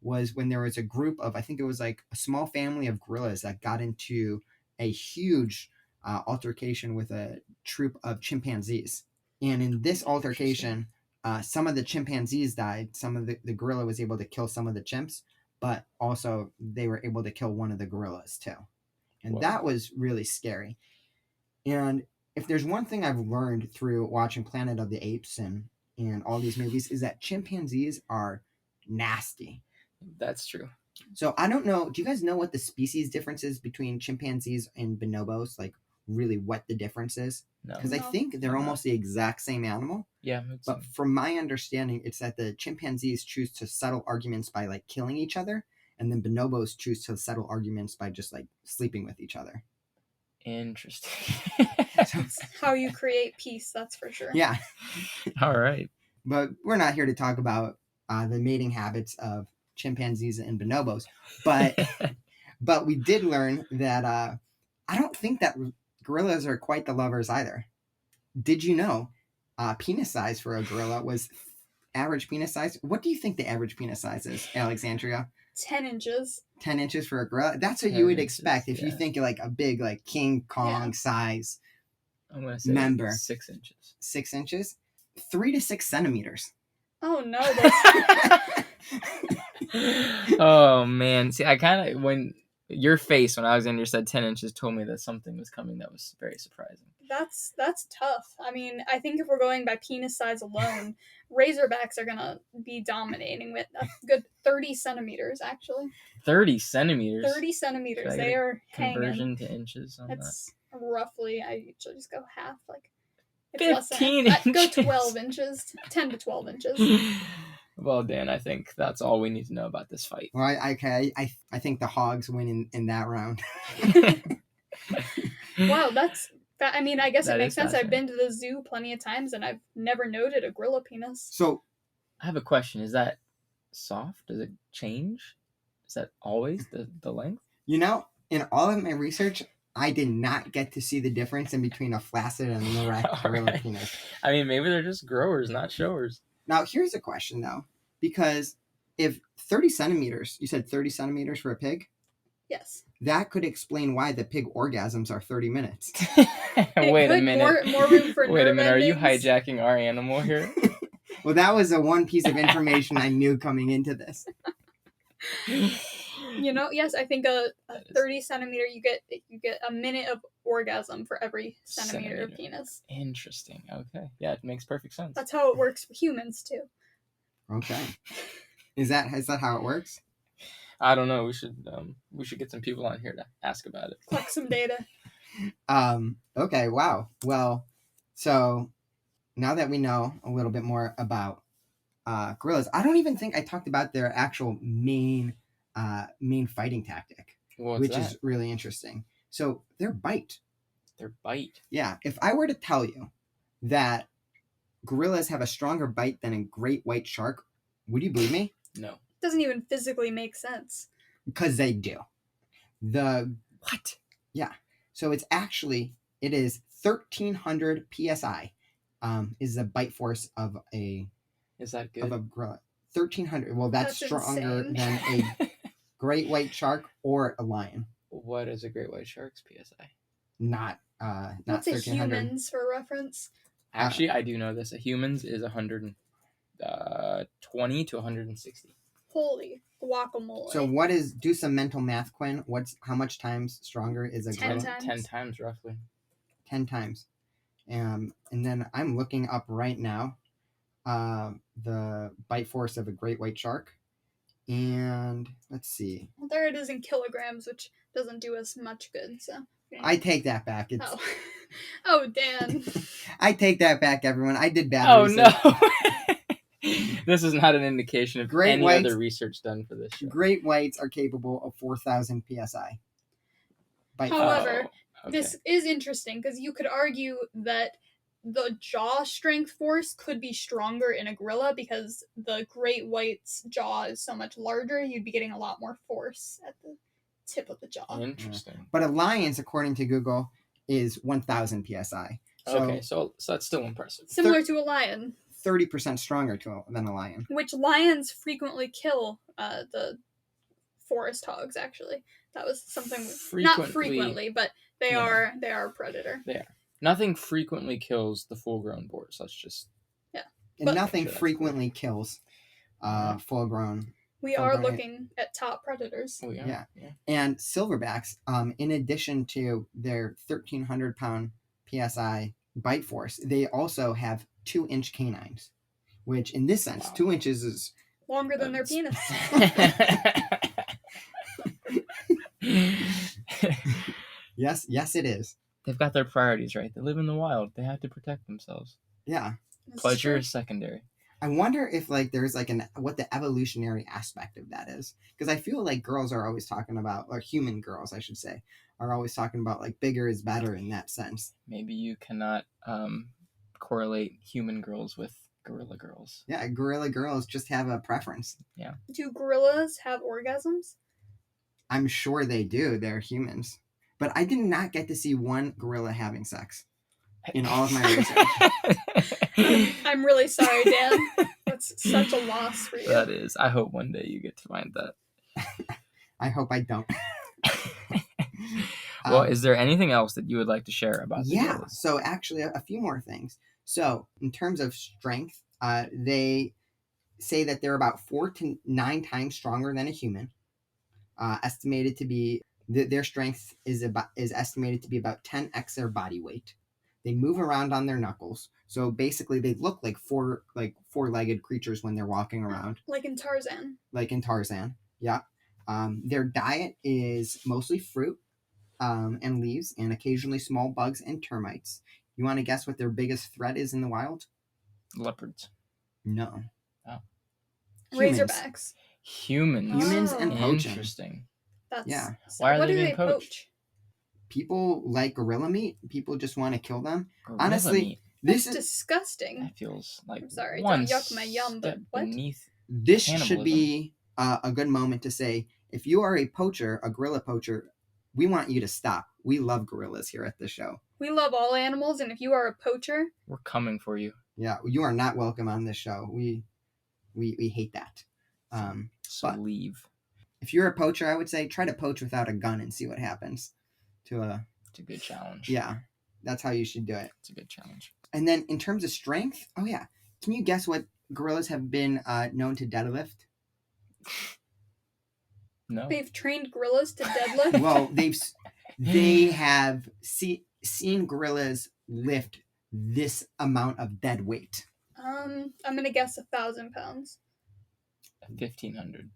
was when there was a group of, I think it was like a small family of gorillas that got into a huge altercation with a troop of chimpanzees. And in this altercation, some of the chimpanzees died. Some of the gorilla was able to kill some of the chimps, but also they were able to kill one of the gorillas too. And that was really scary. And if there's one thing I've learned through watching Planet of the Apes and all these movies is that chimpanzees are nasty. That's true. So I don't know. Do you guys know what the species difference is between chimpanzees and bonobos? Like really what the difference is? No. Because I think they're almost the exact same animal. Yeah. But from my understanding, it's that the chimpanzees choose to settle arguments by like killing each other. And then bonobos choose to settle arguments by just like sleeping with each other. Interesting. That's how you create peace, that's for sure. Yeah. All right. But we're not here to talk about the mating habits of chimpanzees and bonobos. But we did learn that I don't think that gorillas are quite the lovers either. Did you know penis size for a gorilla was average penis size? What do you think the average penis size is, Alexandria? 10 inches. 10 inches for a gorilla? That's what you would expect if you think of like a big like King Kong size I'm going to say member. 6 inches. 6 inches? 3 to 6 centimeters. Oh no. Oh man. See, I kind of, when your face when Alexandria said 10 inches told me that something was coming that was very surprising. That's tough. I mean, I think if we're going by penis size alone, Razorbacks are gonna be dominating with a good 30 centimeters, actually. 30 centimeters? 30 centimeters. Should I they get a are conversion hanging. to inches on It's roughly, I usually just go half, like it's 15 inches. Go 12 inches, 10 to 12 inches. Well, Dan, I think that's all we need to know about this fight. Well, I think the hogs win in that round. Wow, I mean, I guess That it makes is sense. I've fascinating. been to the zoo plenty of times, and I've never noted a gorilla penis. So I have a question. Is that soft? Does it change? Is that always the length? You know, in all of my research, I did not get to see the difference in between a flaccid and an erect gorilla penis. I mean, maybe they're just growers, not showers. Now, here's a question, though. Because if 30 centimeters, you said 30 centimeters for a pig? Yes. That could explain why the pig orgasms are 30 minutes. Wait a minute. More room for Wait a minute. Are you endings? hijacking our animal here? Well, that was the one piece of information I knew coming into this. You know, yes, I think a 30 centimeter, you get a minute of orgasm for every centimeter of penis. Interesting. Okay. Yeah, it makes perfect sense. That's how it works for humans too. Okay. Is that how it works? I don't know. We should get some people on here to ask about it. Collect some data. Okay, wow. Well, so now that we know a little bit more about gorillas. I don't even think I talked about their actual main fighting tactic, What's which that? is really interesting. So their bite. Their bite. Yeah, if I were to tell you that gorillas have a stronger bite than a great white shark, would you believe me? No. Doesn't even physically make sense. Because they do. The What? Yeah. So it is 1,300 psi. Is the bite force of a Is that good? gorilla. 1,300. Well, that's stronger insane. than a great white shark or a lion. What is a great white shark's PSI? Not What's a 1,300. humans for reference? Actually, I do know this. A human's is 120 to 160. Holy guacamole. So do some mental math, Quinn. How much times stronger is a 10 gorilla? times. 10 times roughly. 10 times. And then I'm looking up right now the bite force of a great white shark. And let's see. Well, there it is in kilograms, which doesn't do us much good. So I take that back. Oh, Dan. I take that back, everyone. I did bad Oh, research. no. This is not an indication of any other research done for this show. Great whites are capable of 4,000 psi. However, this is interesting because you could argue that the jaw strength force could be stronger in a gorilla because the great white's jaw is so much larger. You'd be getting a lot more force at the tip of the jaw. Interesting. But a lion's, according to Google, is 1,000 psi. So that's still impressive. Similar to a lion. 30% stronger than a lion. Which lions frequently kill the forest hogs, actually. That was something not frequently, but they are a predator. They are. Nothing frequently kills the full-grown boars. Let's just and nothing frequently kills full-grown. We are looking at top predators. We are. Yeah. And silverbacks, in addition to their 1,300 pound psi bite force, they also have 2-inch canines, which in this sense, 2 inches is longer than their penis. Yes, it is. They've got their priorities right. They live in the wild. They have to protect themselves. Yeah. Pleasure is secondary. I wonder if there's what the evolutionary aspect of that is, because I feel like girls are always talking about, or human girls, I should say, are always talking about bigger is better in that sense. Maybe you cannot correlate human girls with gorilla girls. Yeah, gorilla girls just have a preference. Yeah. Do gorillas have orgasms? I'm sure they do. They're humans. But I did not get to see one gorilla having sex in all of my research. I'm really sorry, Dan. That's such a loss for you. That is. I hope one day you get to find that. I hope I don't. Well, is there anything else that you would like to share about the gorillas? So actually a few more things. So in terms of strength, they say that they're about 4 to 9 times stronger than a human. Estimated to be their strength is estimated to be about 10x their body weight. They move around on their knuckles, so basically they look like four-legged creatures when they're walking around. Like in Tarzan. Yeah. Their diet is mostly fruit and leaves, and occasionally small bugs and termites. You want to guess what their biggest threat is in the wild? Leopards. No. Oh. Razorbacks. Humans and poaching. Interesting. So why are they being poached? People like gorilla meat. People just want to kill them. Gorilla Honestly, meat. This is disgusting. That feels like I'm sorry, one don't yuck my yum, but what? This should be a good moment to say, if you are a gorilla poacher, we want you to stop. We love gorillas here at the show. We love all animals, and if you are a poacher, we're coming for you. Yeah, you are not welcome on this show. We hate that. So leave. If you're a poacher, I would say try to poach without a gun and see what happens. It's a good challenge. Yeah, that's how you should do it. It's a good challenge. And then in terms of strength, can you guess what gorillas have been known to deadlift? No. They've trained gorillas to deadlift? Well, they have seen gorillas lift this amount of dead weight. I'm going to guess 1,000 pounds. 1,500.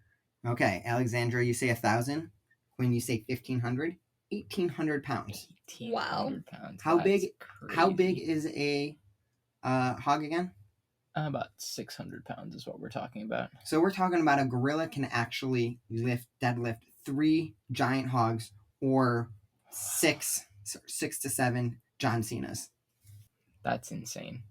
Okay, Alexandria, you say 1,000. When you say 1,500, 1,800 pounds. 1,800 pounds. How big is a hog again? About 600 pounds is what we're talking about. So we're talking about a gorilla can actually deadlift 3 giant hogs or 6 to 7 John Cena's. That's insane.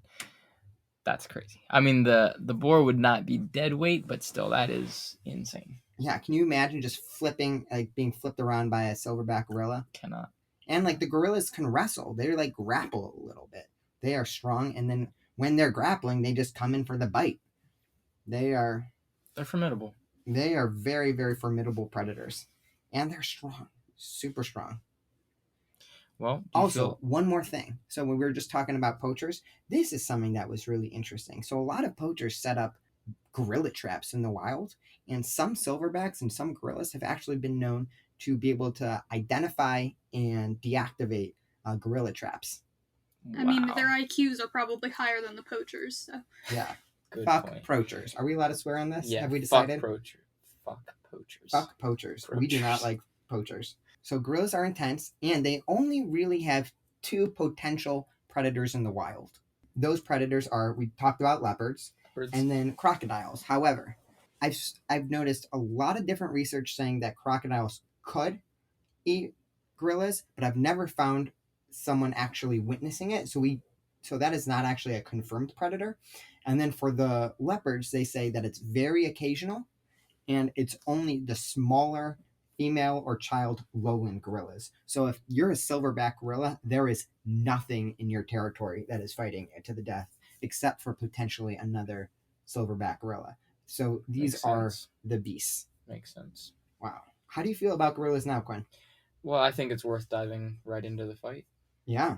That's crazy. I mean, the boar would not be dead weight, but still, that is insane. Yeah, can you imagine just being flipped around by a silverback gorilla? Cannot. And like the gorillas can wrestle. They like grapple a little bit. They are strong, and then when they're grappling, they just come in for the bite. They're formidable. They are very, very formidable predators, and they're strong, super strong. Well, also, one more thing. So when we were just talking about poachers, this is something that was really interesting. So a lot of poachers set up gorilla traps in the wild, and some silverbacks and some gorillas have actually been known to be able to identify and deactivate gorilla traps. Wow. I mean, their IQs are probably higher than the poachers. So. Yeah. Fuck poachers. Are we allowed to swear on this? Yeah. Have we decided? Fuck poachers. Fuck poachers. We do not like poachers. So gorillas are intense, and they only really have 2 potential predators in the wild. Those predators are, we talked about leopards, and then crocodiles. However, I've noticed a lot of different research saying that crocodiles could eat gorillas, but I've never found someone actually witnessing it. So that is not actually a confirmed predator. And then for the leopards, they say that it's very occasional, and it's only the smaller female or child lowland gorillas. So if you're a silverback gorilla, there is nothing in your territory that is fighting to the death except for potentially another silverback gorilla. So these are the beasts. Makes sense. Wow. How do you feel about gorillas now, Quinn? Well, I think it's worth diving right into the fight. Yeah.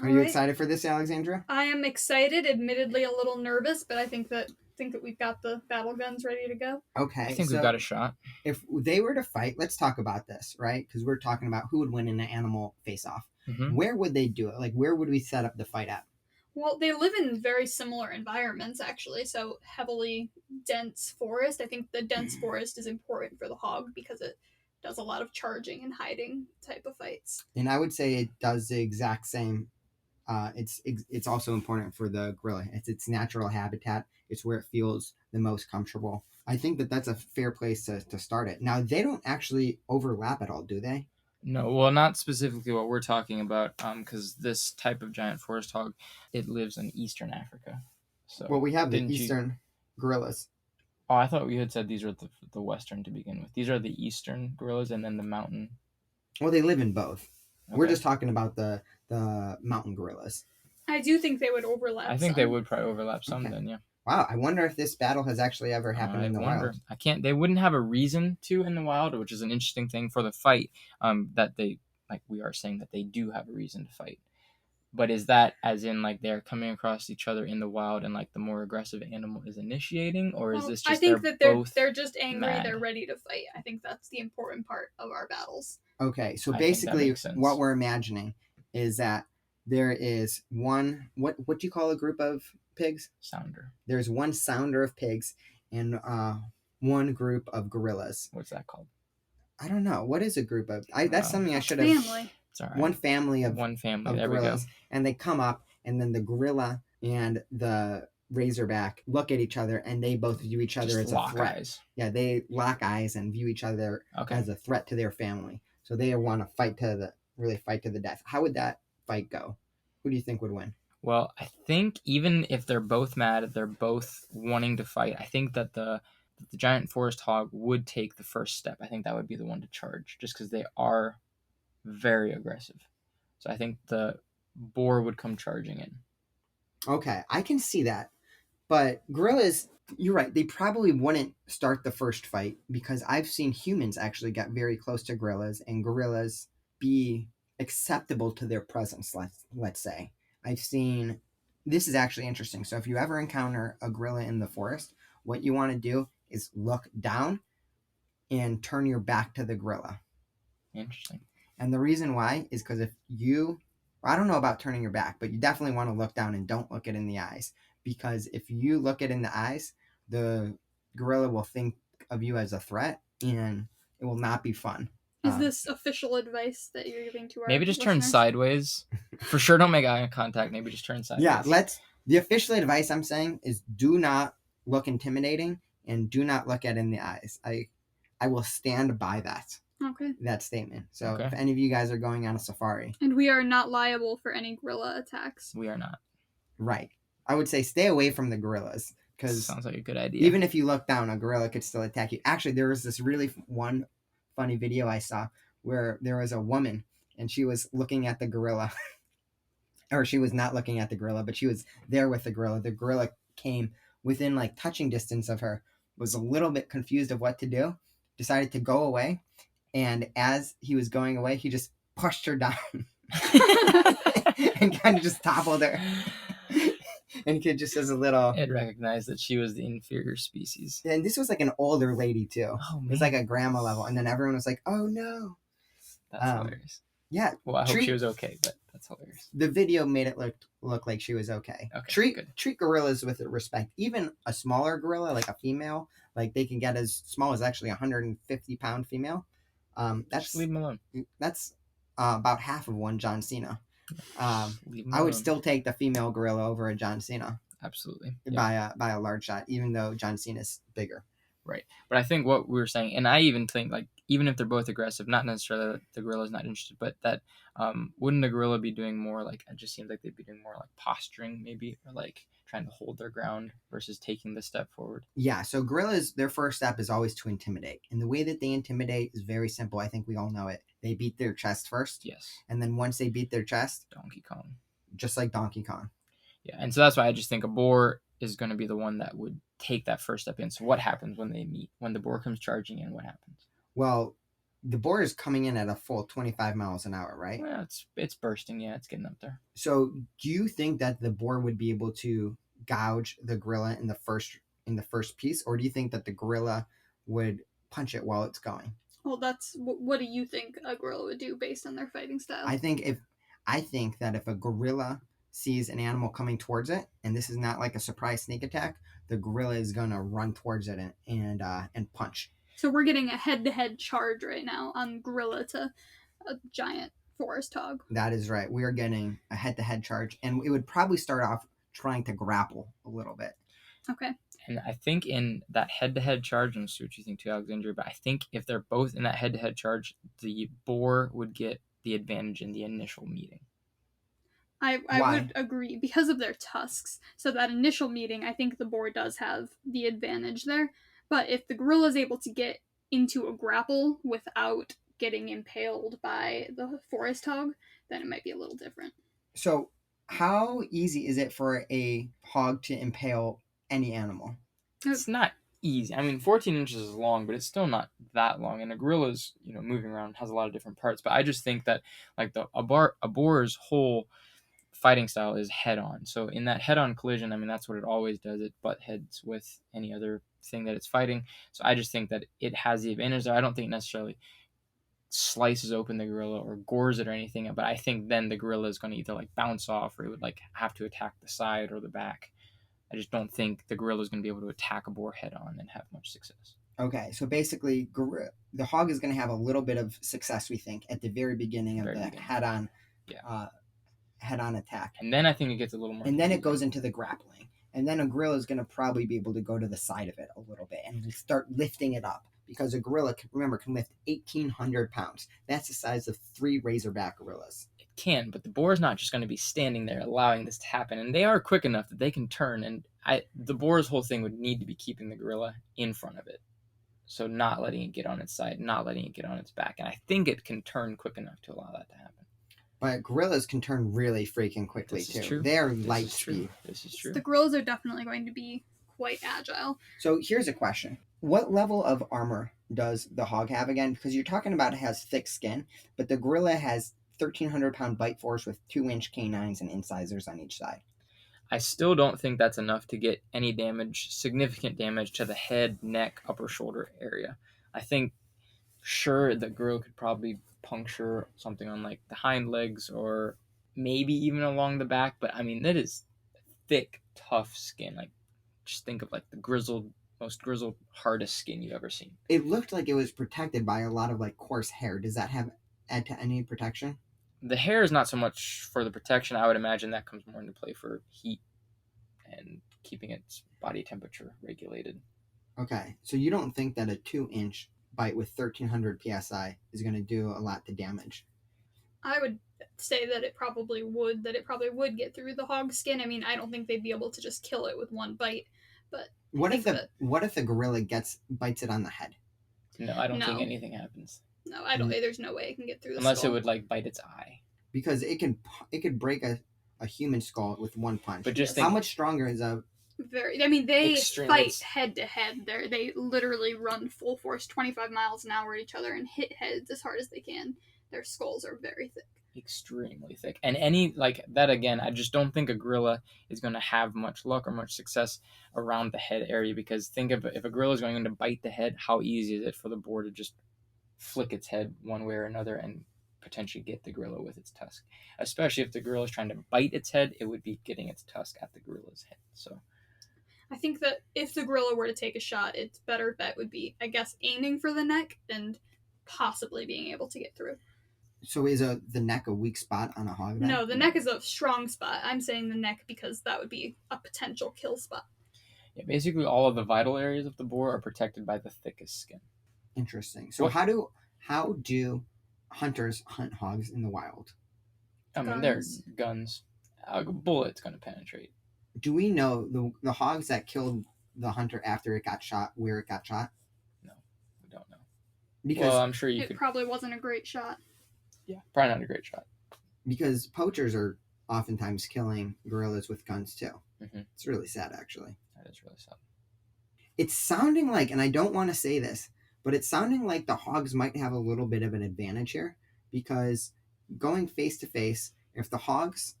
Are you excited for this, Alexandra? I am excited, admittedly a little nervous, but I think that we've got the battle guns ready to go. Okay. I think we've got a shot. If they were to fight, let's talk about this, right? Because we're talking about who would win in an animal face-off. Mm-hmm. Where would they do it? Like, where would we set up the fight at? Well, they live in very similar environments, actually. So heavily dense forest. I think the dense forest is important for the hog because it does a lot of charging and hiding type of fights. And I would say it does the exact same. It's also important for the gorilla. It's its natural habitat. It's where it feels the most comfortable. I think that that's a fair place to start it. Now, they don't actually overlap at all, do they? No, well, not specifically what we're talking about, because this type of giant forest hog, it lives in eastern Africa. So, well, we have the eastern gorillas. Oh, I thought we had said these were the western to begin with. These are the eastern gorillas, and then the mountain. Well, they live in both. Okay. We're just talking about the mountain gorillas. I do think they would overlap. I think they would probably overlap some. Okay. Then, yeah. Wow, I wonder if this battle has actually ever happened in the wild. They wouldn't have a reason to in the wild, which is an interesting thing for the fight. That they, like we are saying, that they do have a reason to fight. But is that as in like they're coming across each other in the wild and like the more aggressive animal is initiating, or is this just? I think they're just angry. Mad? They're ready to fight. I think that's the important part of our battles. Okay, so basically, what we're imagining is that there is one. What do you call a group of pigs? Sounder. There's one sounder of pigs and one group of gorillas. What's that called? I don't know. What is a group of? That's something I should have. Family. It's all right. One family. There gorillas, we go. And they come up, and then the gorilla and the razorback look at each other, and they both view each other as a threat. Eyes. Yeah, they lock eyes and view each other as a threat to their family. So they want to fight to the death. How would that fight go? Who do you think would win? Well, I think even if they're both mad, they're both wanting to fight. I think that the giant forest hog would take the first step. I think that would be the one to charge, just because they are very aggressive. So I think the boar would come charging in. Okay, I can see that. But gorillas, you're right, they probably wouldn't start the first fight because I've seen humans actually get very close to gorillas and gorillas be acceptable to their presence, let's say. I've seen, this is actually interesting. So if you ever encounter a gorilla in the forest, what you want to do is look down and turn your back to the gorilla. Interesting. And the reason why is because I don't know about turning your back, but you definitely want to look down and don't look it in the eyes. Because if you look it in the eyes, the gorilla will think of you as a threat and it will not be fun. Is this official advice that you're giving to our Maybe just turn sideways. For sure, don't make eye contact. Maybe just turn sideways. Yeah, The official advice I'm saying is do not look intimidating and do not look it in the eyes. I will stand by that statement. So Okay. if any of you guys are going on a safari, And we are not liable for any gorilla attacks. We are not. right, I would say stay away from the gorillas, because Sounds like a good idea. even if you look down, a gorilla could still attack you. Actually, there was this really one funny video I saw where there was a woman and she was looking at the gorilla, or she was not looking at the gorilla, but she was there with the gorilla. The gorilla came within like touching distance of her, was a little bit confused of what to do, decided to go away, and as he was going away, he just pushed her down and kind of just toppled her. And kid just as a little. It recognized that she was the inferior species. And this was like an older lady too. Oh, man. It was like a grandma level, and then everyone was like, "Oh no!" That's hilarious. Yeah. Well, I hope she was okay, but that's hilarious. The video made it look like she was okay. Treat gorillas with respect. Even a smaller gorilla, like a female, like they can get as small as actually 150-pound female. Just leave them alone. That's about half of one John Cena. I would still take the female gorilla over a John Cena. Absolutely. By a large shot, even though John Cena's bigger. Right. But I think what we were saying, and I even think, like, even if they're both aggressive, not necessarily that the gorilla's not interested, but that wouldn't the gorilla be doing more, like, it just seems like they'd be doing more, like, posturing, maybe, or, like, trying to hold their ground versus taking the step forward? Yeah, so gorillas, their first step is always to intimidate. And the way that they intimidate is very simple. I think we all know it. They beat their chest first. Yes. And then once they beat their chest... Donkey Kong. Just like Donkey Kong. Yeah, and so that's why I just think a boar is going to be the one that would take that first step in. So what happens when they meet? When the boar comes charging in, what happens? Well, the boar is coming in at a full 25 miles an hour, right? Well, it's bursting. Yeah, it's getting up there. So do you think that the boar would be able to gouge the gorilla in the first piece, or do you think that the gorilla would punch it while it's going? Well, what do you think a gorilla would do based on their fighting style? I think that if a gorilla sees an animal coming towards it, and this is not like a surprise sneak attack, the gorilla is gonna run towards it and punch. So we're getting a head-to-head charge right now on gorilla to a giant forest hog. That is right. We are getting a head-to-head charge, and it would probably start off trying to grapple a little bit. Okay. And I think in that head-to-head charge, and see what you think too, Alexandria, but I think if they're both in that head-to-head charge, the boar would get the advantage in the initial meeting. I would agree because of their tusks. So that initial meeting, I think the boar does have the advantage there. But if the gorilla is able to get into a grapple without getting impaled by the forest hog, then it might be a little different. So how easy is it for a hog to impale any animal? It's not easy. I mean, 14 inches is long, but it's still not that long. And a gorilla's, moving around, has a lot of different parts. But I just think that, like, a boar's whole fighting style is head-on. So in that head-on collision, I mean, that's what it always does. It butt heads with any other thing that it's fighting. So I just think that it has the advantage there. I don't think necessarily slices open the gorilla or gores it or anything, but I think then the gorilla is going to either, like, bounce off, or it would, like, have to attack the side or the back. I just don't think the gorilla is going to be able to attack a boar head-on and have much success. Okay, so basically, the hog is going to have a little bit of success, we think, at the very beginning of the head-on. Yeah. Head-on attack. And then I think it gets a little more. And then it goes into the grappling. And then a gorilla is going to probably be able to go to the side of it a little bit and start lifting it up. Because a gorilla, can lift 1,800 pounds. That's the size of 3 Razorback gorillas. It can, but the boar is not just going to be standing there allowing this to happen. And they are quick enough that they can turn. And the boar's whole thing would need to be keeping the gorilla in front of it. So not letting it get on its side, not letting it get on its back. And I think it can turn quick enough to allow that to happen. But gorillas can turn really freaking quickly, too. True. They're light speed. This is true. The gorillas are definitely going to be quite agile. So here's a question. What level of armor does the hog have again? Because you're talking about it has thick skin, but the gorilla has 1,300-pound bite force with 2-inch canines and incisors on each side. I still don't think that's enough to get any damage, significant damage to the head, neck, upper shoulder area. I think, sure, the gorilla could probably puncture something on, like, the hind legs or maybe even along the back, but I mean, that is thick, tough skin. Like, just think of, like, the most grizzled, hardest skin you've ever seen. It looked like it was protected by a lot of, like, coarse hair. Does that add to any protection? The hair is not so much for the protection. I would imagine that comes more into play for heat. and keeping its body temperature regulated. Okay, so you don't think that a 2-inch bite with 1300 psi is going to do a lot to damage? I would say that it probably would get through the hog skin. I mean, I don't think they'd be able to just kill it with one bite, but What if the gorilla bites it on the head? No, I don't think No. anything happens. No, I don't. There's no way it can get through the Unless skull. it would like bite its eye. Because it could break a human skull with one punch. But just how much stronger is a very. I mean, they fight it's- head to head. They literally run full force, 25 miles an hour at each other, and hit heads as hard as they can. Their skulls are very thick. Extremely thick. And any like that again, I just don't think a gorilla is going to have much luck or much success around the head area, because think of if a gorilla is going to bite the head, how easy is it for the boar to just flick its head one way or another and potentially get the gorilla with its tusk. Especially if the gorilla is trying to bite its head, it would be getting its tusk at the gorilla's head. So I think that if the gorilla were to take a shot, its better bet would be, I guess, aiming for the neck and possibly being able to get through. So is the neck a weak spot on a hog then? No, the neck is a strong spot. I'm saying the neck because that would be a potential kill spot. yeah, basically all of the vital areas of the boar are protected by the thickest skin. Interesting. So how do hunters hunt hogs in the wild? I mean, they're guns. A bullet's going to penetrate. Do we know the hogs that killed the hunter after it got shot, where it got shot? No, we don't know. Because I'm sure it probably wasn't a great shot. Yeah, probably not a great shot. Because poachers are oftentimes killing gorillas with guns too. Mm-hmm. It's really sad, actually. That is really sad. It's sounding like, and I don't want to say this, but it's sounding like the hogs might have a little bit of an advantage here, because going face to face, if the hog's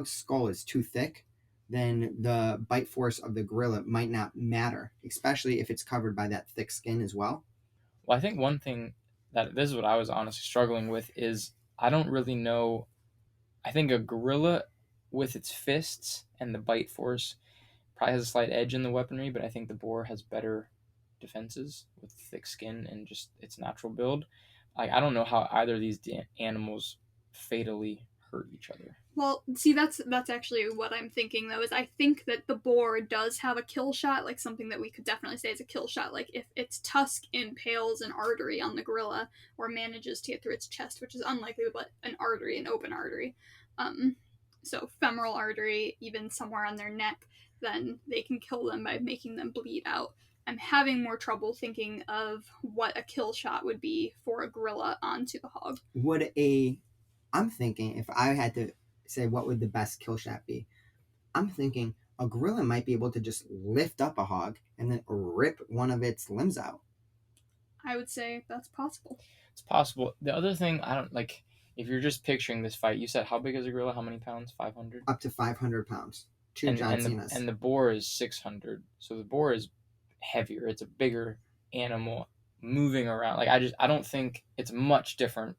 skull is too thick, then the bite force of the gorilla might not matter, especially if it's covered by that thick skin as well. Well, I think one thing that this is what I was honestly struggling with is I don't really know. I think a gorilla with its fists and the bite force probably has a slight edge in the weaponry, but I think the boar has better defenses with thick skin and just its natural build. Like, I don't know how either of these animals fatally hurt each other. Well, see, that's actually what I'm thinking, though, is I think that the boar does have a kill shot, like something that we could definitely say is a kill shot. Like, if its tusk impales an artery on the gorilla or manages to get through its chest, which is unlikely, but an artery, an open artery, so femoral artery, even somewhere on their neck, then they can kill them by making them bleed out. I'm having more trouble thinking of what a kill shot would be for a gorilla onto the hog. I'm thinking, if I had to say what would the best kill shot be, I'm thinking a gorilla might be able to just lift up a hog and then rip one of its limbs out. I would say that's possible. It's possible. The other thing, I don't like, if you're just picturing this fight, you said how big is a gorilla? How many pounds? 500? Up to 500 pounds. John Cena's. And the boar is 600. So the boar is heavier. It's a bigger animal moving around. Like, I don't think it's much different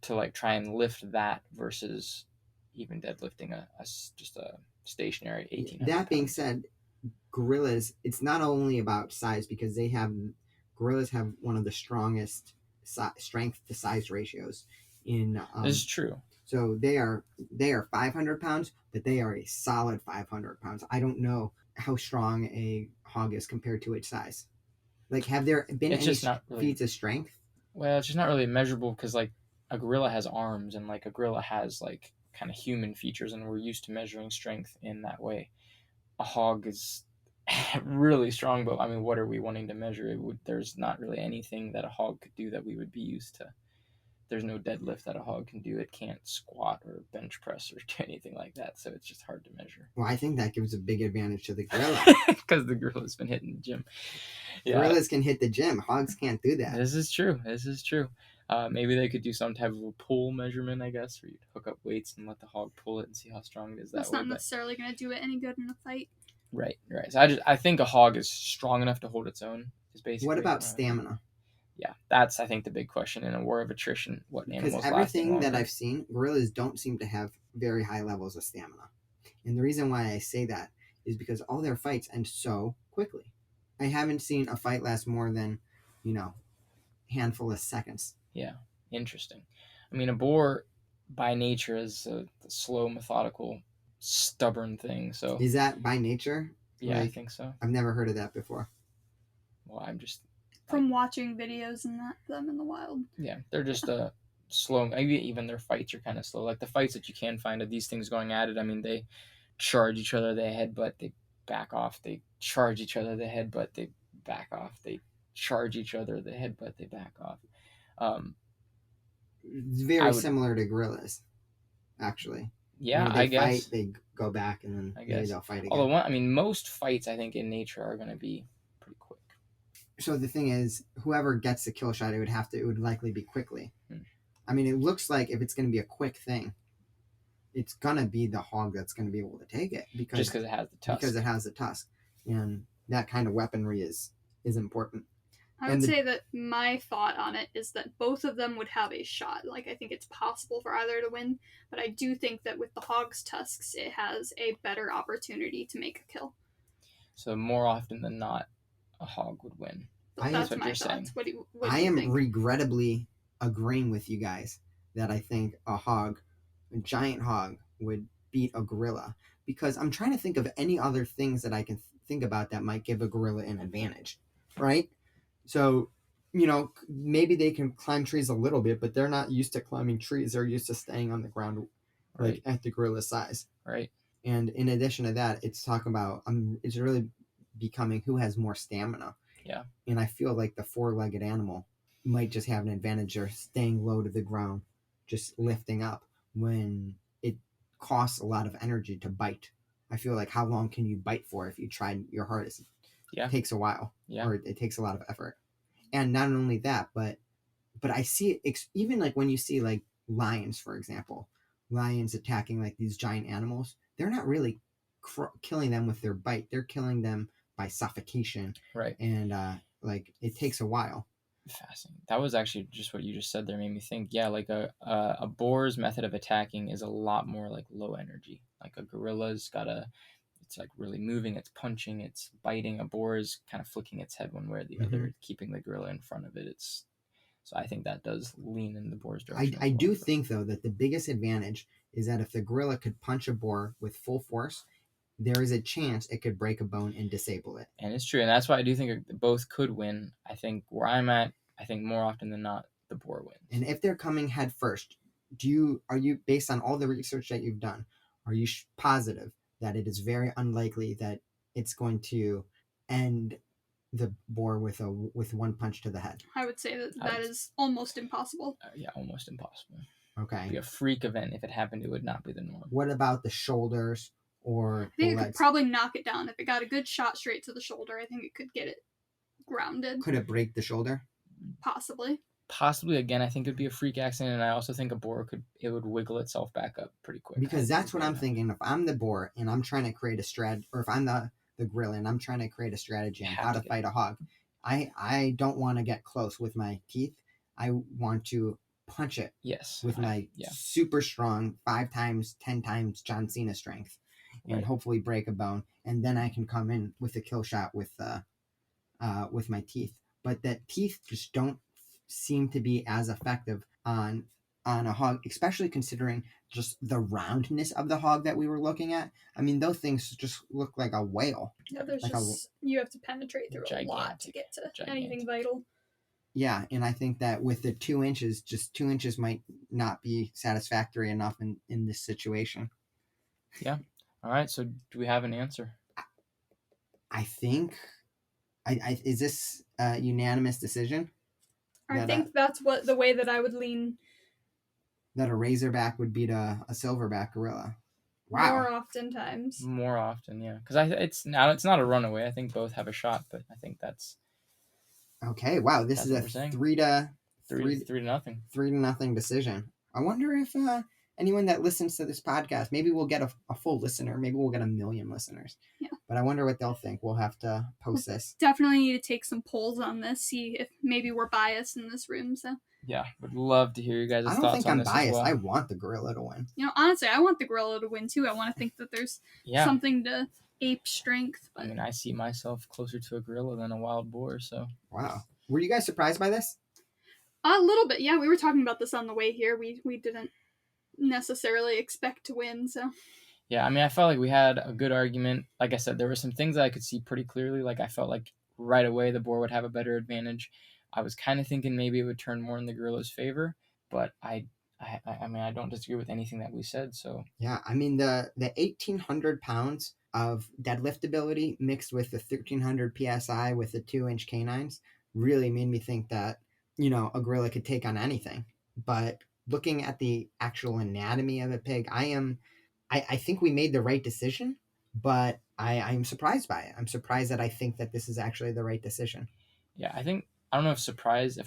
to like try and lift that versus even deadlifting just a stationary 1800. That being said, gorillas, it's not only about size, because gorillas have one of the strongest strength to size ratios in this is true. So they are 500 pounds, but they are a solid 500 pounds. I don't know how strong a hog is compared to its size. Like, have there been any feats of strength? Well, it's just not really measurable, because like a gorilla has arms, and like a gorilla has like kind of human features, and we're used to measuring strength in that way. A hog is really strong, but I mean, what are we wanting to measure? There's not really anything that a hog could do that we would be used to. There's no deadlift that a hog can do. It can't squat or bench press or do anything like that, so it's just hard to measure. Well, I think that gives a big advantage to the gorilla. Because the gorilla's been hitting the gym. Yeah. Gorillas can hit the gym. Hogs can't do that. This is true. Maybe they could do some type of a pull measurement, I guess, where you hook up weights and let the hog pull it and see how strong it is that way. That's not necessarily going to do it any good in a fight. Right. So I think a hog is strong enough to hold its own. Is basically. What about stamina? Yeah, that's, I think, the big question in a war of attrition. What animals last longer? Because everything that I've seen, gorillas don't seem to have very high levels of stamina. And the reason why I say that is because all their fights end so quickly. I haven't seen a fight last more than, handful of seconds. Yeah, interesting. I mean, a boar by nature is a slow, methodical stubborn thing. So Is that by nature? yeah, I think so. I've never heard of that before. Well, I'm just From watching videos and them in the wild. Yeah, they're just slow. Maybe even their fights are kind of slow. Like the fights that you can find of these things going at it. I mean, they charge each other, they headbutt, they back off. They charge each other, they headbutt, they back off. They charge each other, they headbutt, they back off. It's very similar to gorillas, actually. Yeah, they I guess. Fight, they go back, and then maybe they'll fight again. Although, most fights I think in nature are going to be pretty quick. So the thing is, whoever gets the kill shot, it would likely be quickly. I mean, it looks like if it's going to be a quick thing, it's going to be the hog that's going to be able to take it just because it has the tusk. Because it has the tusk, and that kind of weaponry is important. I would say that my thought on it is that both of them would have a shot. Like, I think it's possible for either to win, but I do think that with the hog's tusks, it has a better opportunity to make a kill. So more often than not, a hog would win. That's what my thoughts. Saying. What do you am think? Regrettably agreeing with you guys that I think a giant hog, would beat a gorilla, because I'm trying to think of any other things that I can think about that might give a gorilla an advantage, right? So, maybe they can climb trees a little bit, but they're not used to climbing trees. They're used to staying on the ground, like at the gorilla size. Right. And in addition to that, it's talking about it's really becoming who has more stamina. Yeah. And I feel like the four-legged animal might just have an advantage of staying low to the ground, just lifting up, when it costs a lot of energy to bite. I feel like how long can you bite for if you tried your hardest? Yeah. It takes a while. Yeah. Or it takes a lot of effort. And not only that, but I see it even like when you see like lions, for example, lions attacking like these giant animals, they're not really killing them with their bite. They're killing them by suffocation. Right. And like it takes a while. Fascinating. That was actually just what you just said there made me think. Yeah, like a boar's method of attacking is a lot more like low energy. Like a gorilla's it's like really moving, it's punching, it's biting. A boar is kind of flicking its head one way or the other, keeping the gorilla in front of it. So I think that does lean in the boar's direction. I do think, though, that the biggest advantage is that if the gorilla could punch a boar with full force, there is a chance it could break a bone and disable it. And it's true. And that's why I do think both could win. I think where I'm at, I think more often than not, the boar wins. And if they're coming head first, are you, based on all the research that you've done, are you positive that it is very unlikely that it's going to end the boar with one punch to the head? I would say that is almost impossible. Yeah, almost impossible. Okay. It'd be a freak event. If it happened, it would not be the norm. What about the shoulders or I think it could probably knock it down. If it got a good shot straight to the shoulder, I think it could get it grounded. Could it break the shoulder? Possibly. Again, I think it'd be a freak accident, and I also think a boar would wiggle itself back up pretty quick. Because that's what I'm thinking. If I'm the boar and I'm trying to create a strategy, or if I'm the gorilla and I'm trying to create a strategy on how to fight a hog, I don't want to get close with my teeth. I want to punch it. Yes. With my super strong 5 times, 10 times John Cena strength, and hopefully break a bone, and then I can come in with a kill shot with my teeth. But that teeth just don't seem to be as effective on a hog, especially considering just the roundness of the hog that we were looking at. I mean, those things just look like a whale. Yeah, there's like you have to penetrate through a lot to get to anything vital. Yeah, and I think that with the 2 inches, just 2 inches might not be satisfactory enough in this situation. Yeah. All right, so do we have an answer? I think, is this a unanimous decision? I think that's the way that I would lean. That a Razorback would beat a Silverback gorilla. Wow. More often, yeah. Because it's not a runaway. I think both have a shot, but I think that's... Okay, wow. This is a 3 to 0. 3-0 decision. I wonder if anyone that listens to this podcast, maybe we'll get a full listener. Maybe we'll get 1 million listeners. Yeah. But I wonder what they'll think. We'll have to post this. Definitely need to take some polls on this, see if maybe we're biased in this room. So yeah, would love to hear you guys' thoughts on this. I don't think I'm biased. Well. I want the gorilla to win. Honestly, I want the gorilla to win too. I want to think that there's something to ape strength. But... I mean, I see myself closer to a gorilla than a wild boar. So wow, were you guys surprised by this? A little bit, yeah. We were talking about this on the way here. We didn't necessarily expect to win, so. Yeah, I mean, I felt like we had a good argument. Like I said, there were some things that I could see pretty clearly. Like I felt like right away the boar would have a better advantage. I was kind of thinking maybe it would turn more in the gorilla's favor, but I mean, I don't disagree with anything that we said. So Yeah, I mean the 1,800 pounds of deadlift ability mixed with the 1,300 psi with the 2-inch canines really made me think that a gorilla could take on anything. But looking at the actual anatomy of a pig, I think we made the right decision, but I'm surprised by it. I'm surprised that I think that this is actually the right decision. yeah, I don't know if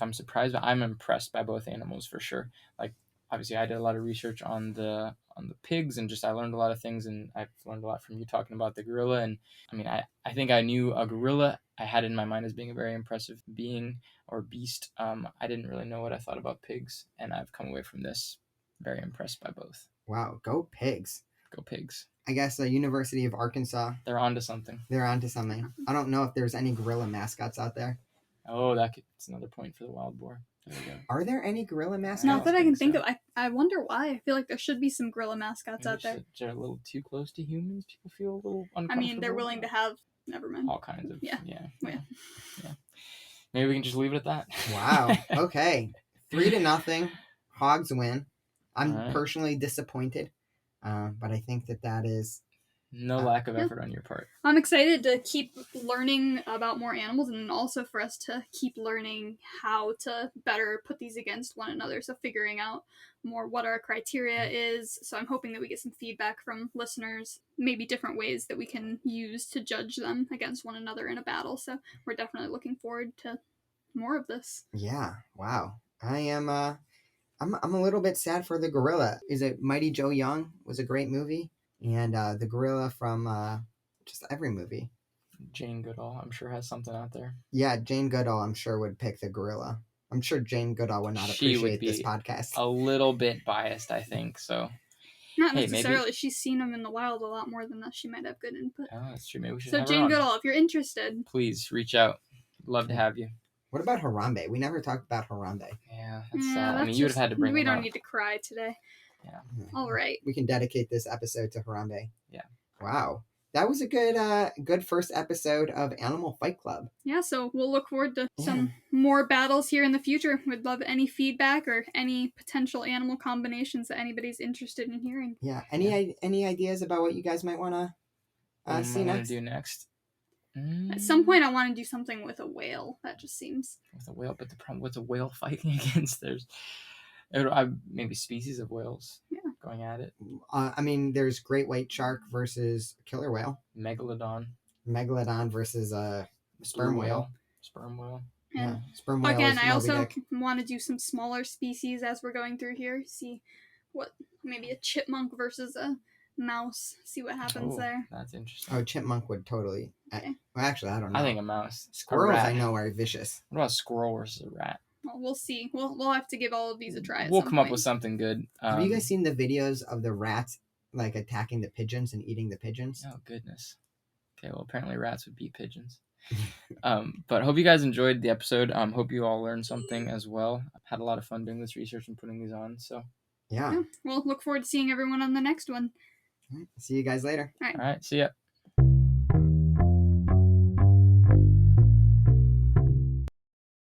I'm surprised, but I'm impressed by both animals for sure. Like obviously, I did a lot of research on the pigs, and just I learned a lot of things, and I've learned a lot from you talking about the gorilla. And I mean, I think I knew a gorilla. I had in my mind as being a very impressive being or beast. I didn't really know what I thought about pigs, and I've come away from this very impressed by both. Wow, go pigs. Go pigs. I guess the University of Arkansas, They're onto something. they're onto something. I don't know if there's any gorilla mascots out there. Oh, that's another point for the wild boar. There we go. Are there any gorilla mascots? Not that I can think so. of. I wonder why. I feel like there should be some gorilla mascots out there. They're a little too close to humans. People feel a little I uncomfortable. mean, they're willing to have. Never mind. all kinds of Yeah. yeah. Yeah. Maybe we can just leave it at that. Wow. Okay. 3-0. Hogs win. I'm All right. personally disappointed, but I think that is. No lack of effort on your part. I'm excited to keep learning about more animals, and also for us to keep learning how to better put these against one another. So figuring out more what our criteria is. So I'm hoping that we get some feedback from listeners, maybe different ways that we can use to judge them against one another in a battle. So we're definitely looking forward to more of this. Yeah. Wow. I am. I'm a little bit sad for the gorilla. Is it Mighty Joe Young? Was a great movie, and the gorilla from just every movie. Jane Goodall, I'm sure, has something out there. Yeah, Jane Goodall, I'm sure, would pick the gorilla. I'm sure Jane Goodall would not She would appreciate be this podcast. A little bit biased, I think. So Not Hey, necessarily. maybe- She's seen them in the wild a lot more than us. She might have good input. oh, that's true. Maybe we should So have her Jane on. Goodall, if you're interested, Please reach out. Love to have you. What about Harambe? We never talked about Harambe. Yeah, that's yeah, sad. I that's mean, you would have just- had to bring We him don't up. need to cry today. Yeah. All right. We can dedicate this episode to Harambe. Yeah. Wow. That was a good first episode of Animal Fight Club. Yeah, so we'll look forward to some more battles here in the future. We'd love any feedback or any potential animal combinations that anybody's interested in hearing. Yeah. Any ideas about what you guys might want to see next? Do next? At some point, I want to do something with a whale. That just seems... With a whale, but the problem, what's a whale fighting against? Maybe species of whales going at it. I mean, there's great white shark versus killer whale. Megalodon. Megalodon versus sperm whale. Sperm whale. Yeah, sperm whale. Again, is I Moby also Dick. want to do some smaller species as we're going through here. See what, maybe a chipmunk versus a mouse. See what happens there. That's interesting. Oh, chipmunk would totally. Okay. Well, actually, I don't know. I think a mouse. Squirrels, A rat. I know, are vicious. What about a squirrel versus a rat? Well, we'll see. We'll have to give all of these a try. We'll come up with something good. Have you guys seen the videos of the rats like attacking the pigeons and eating the pigeons? Oh goodness. Okay, well apparently rats would beat pigeons. But hope you guys enjoyed the episode. Hope you all learned something as well. Had a lot of fun doing this research and putting these on. So Yeah. Well, look forward to seeing everyone on the next one. See you guys later. all right, see ya.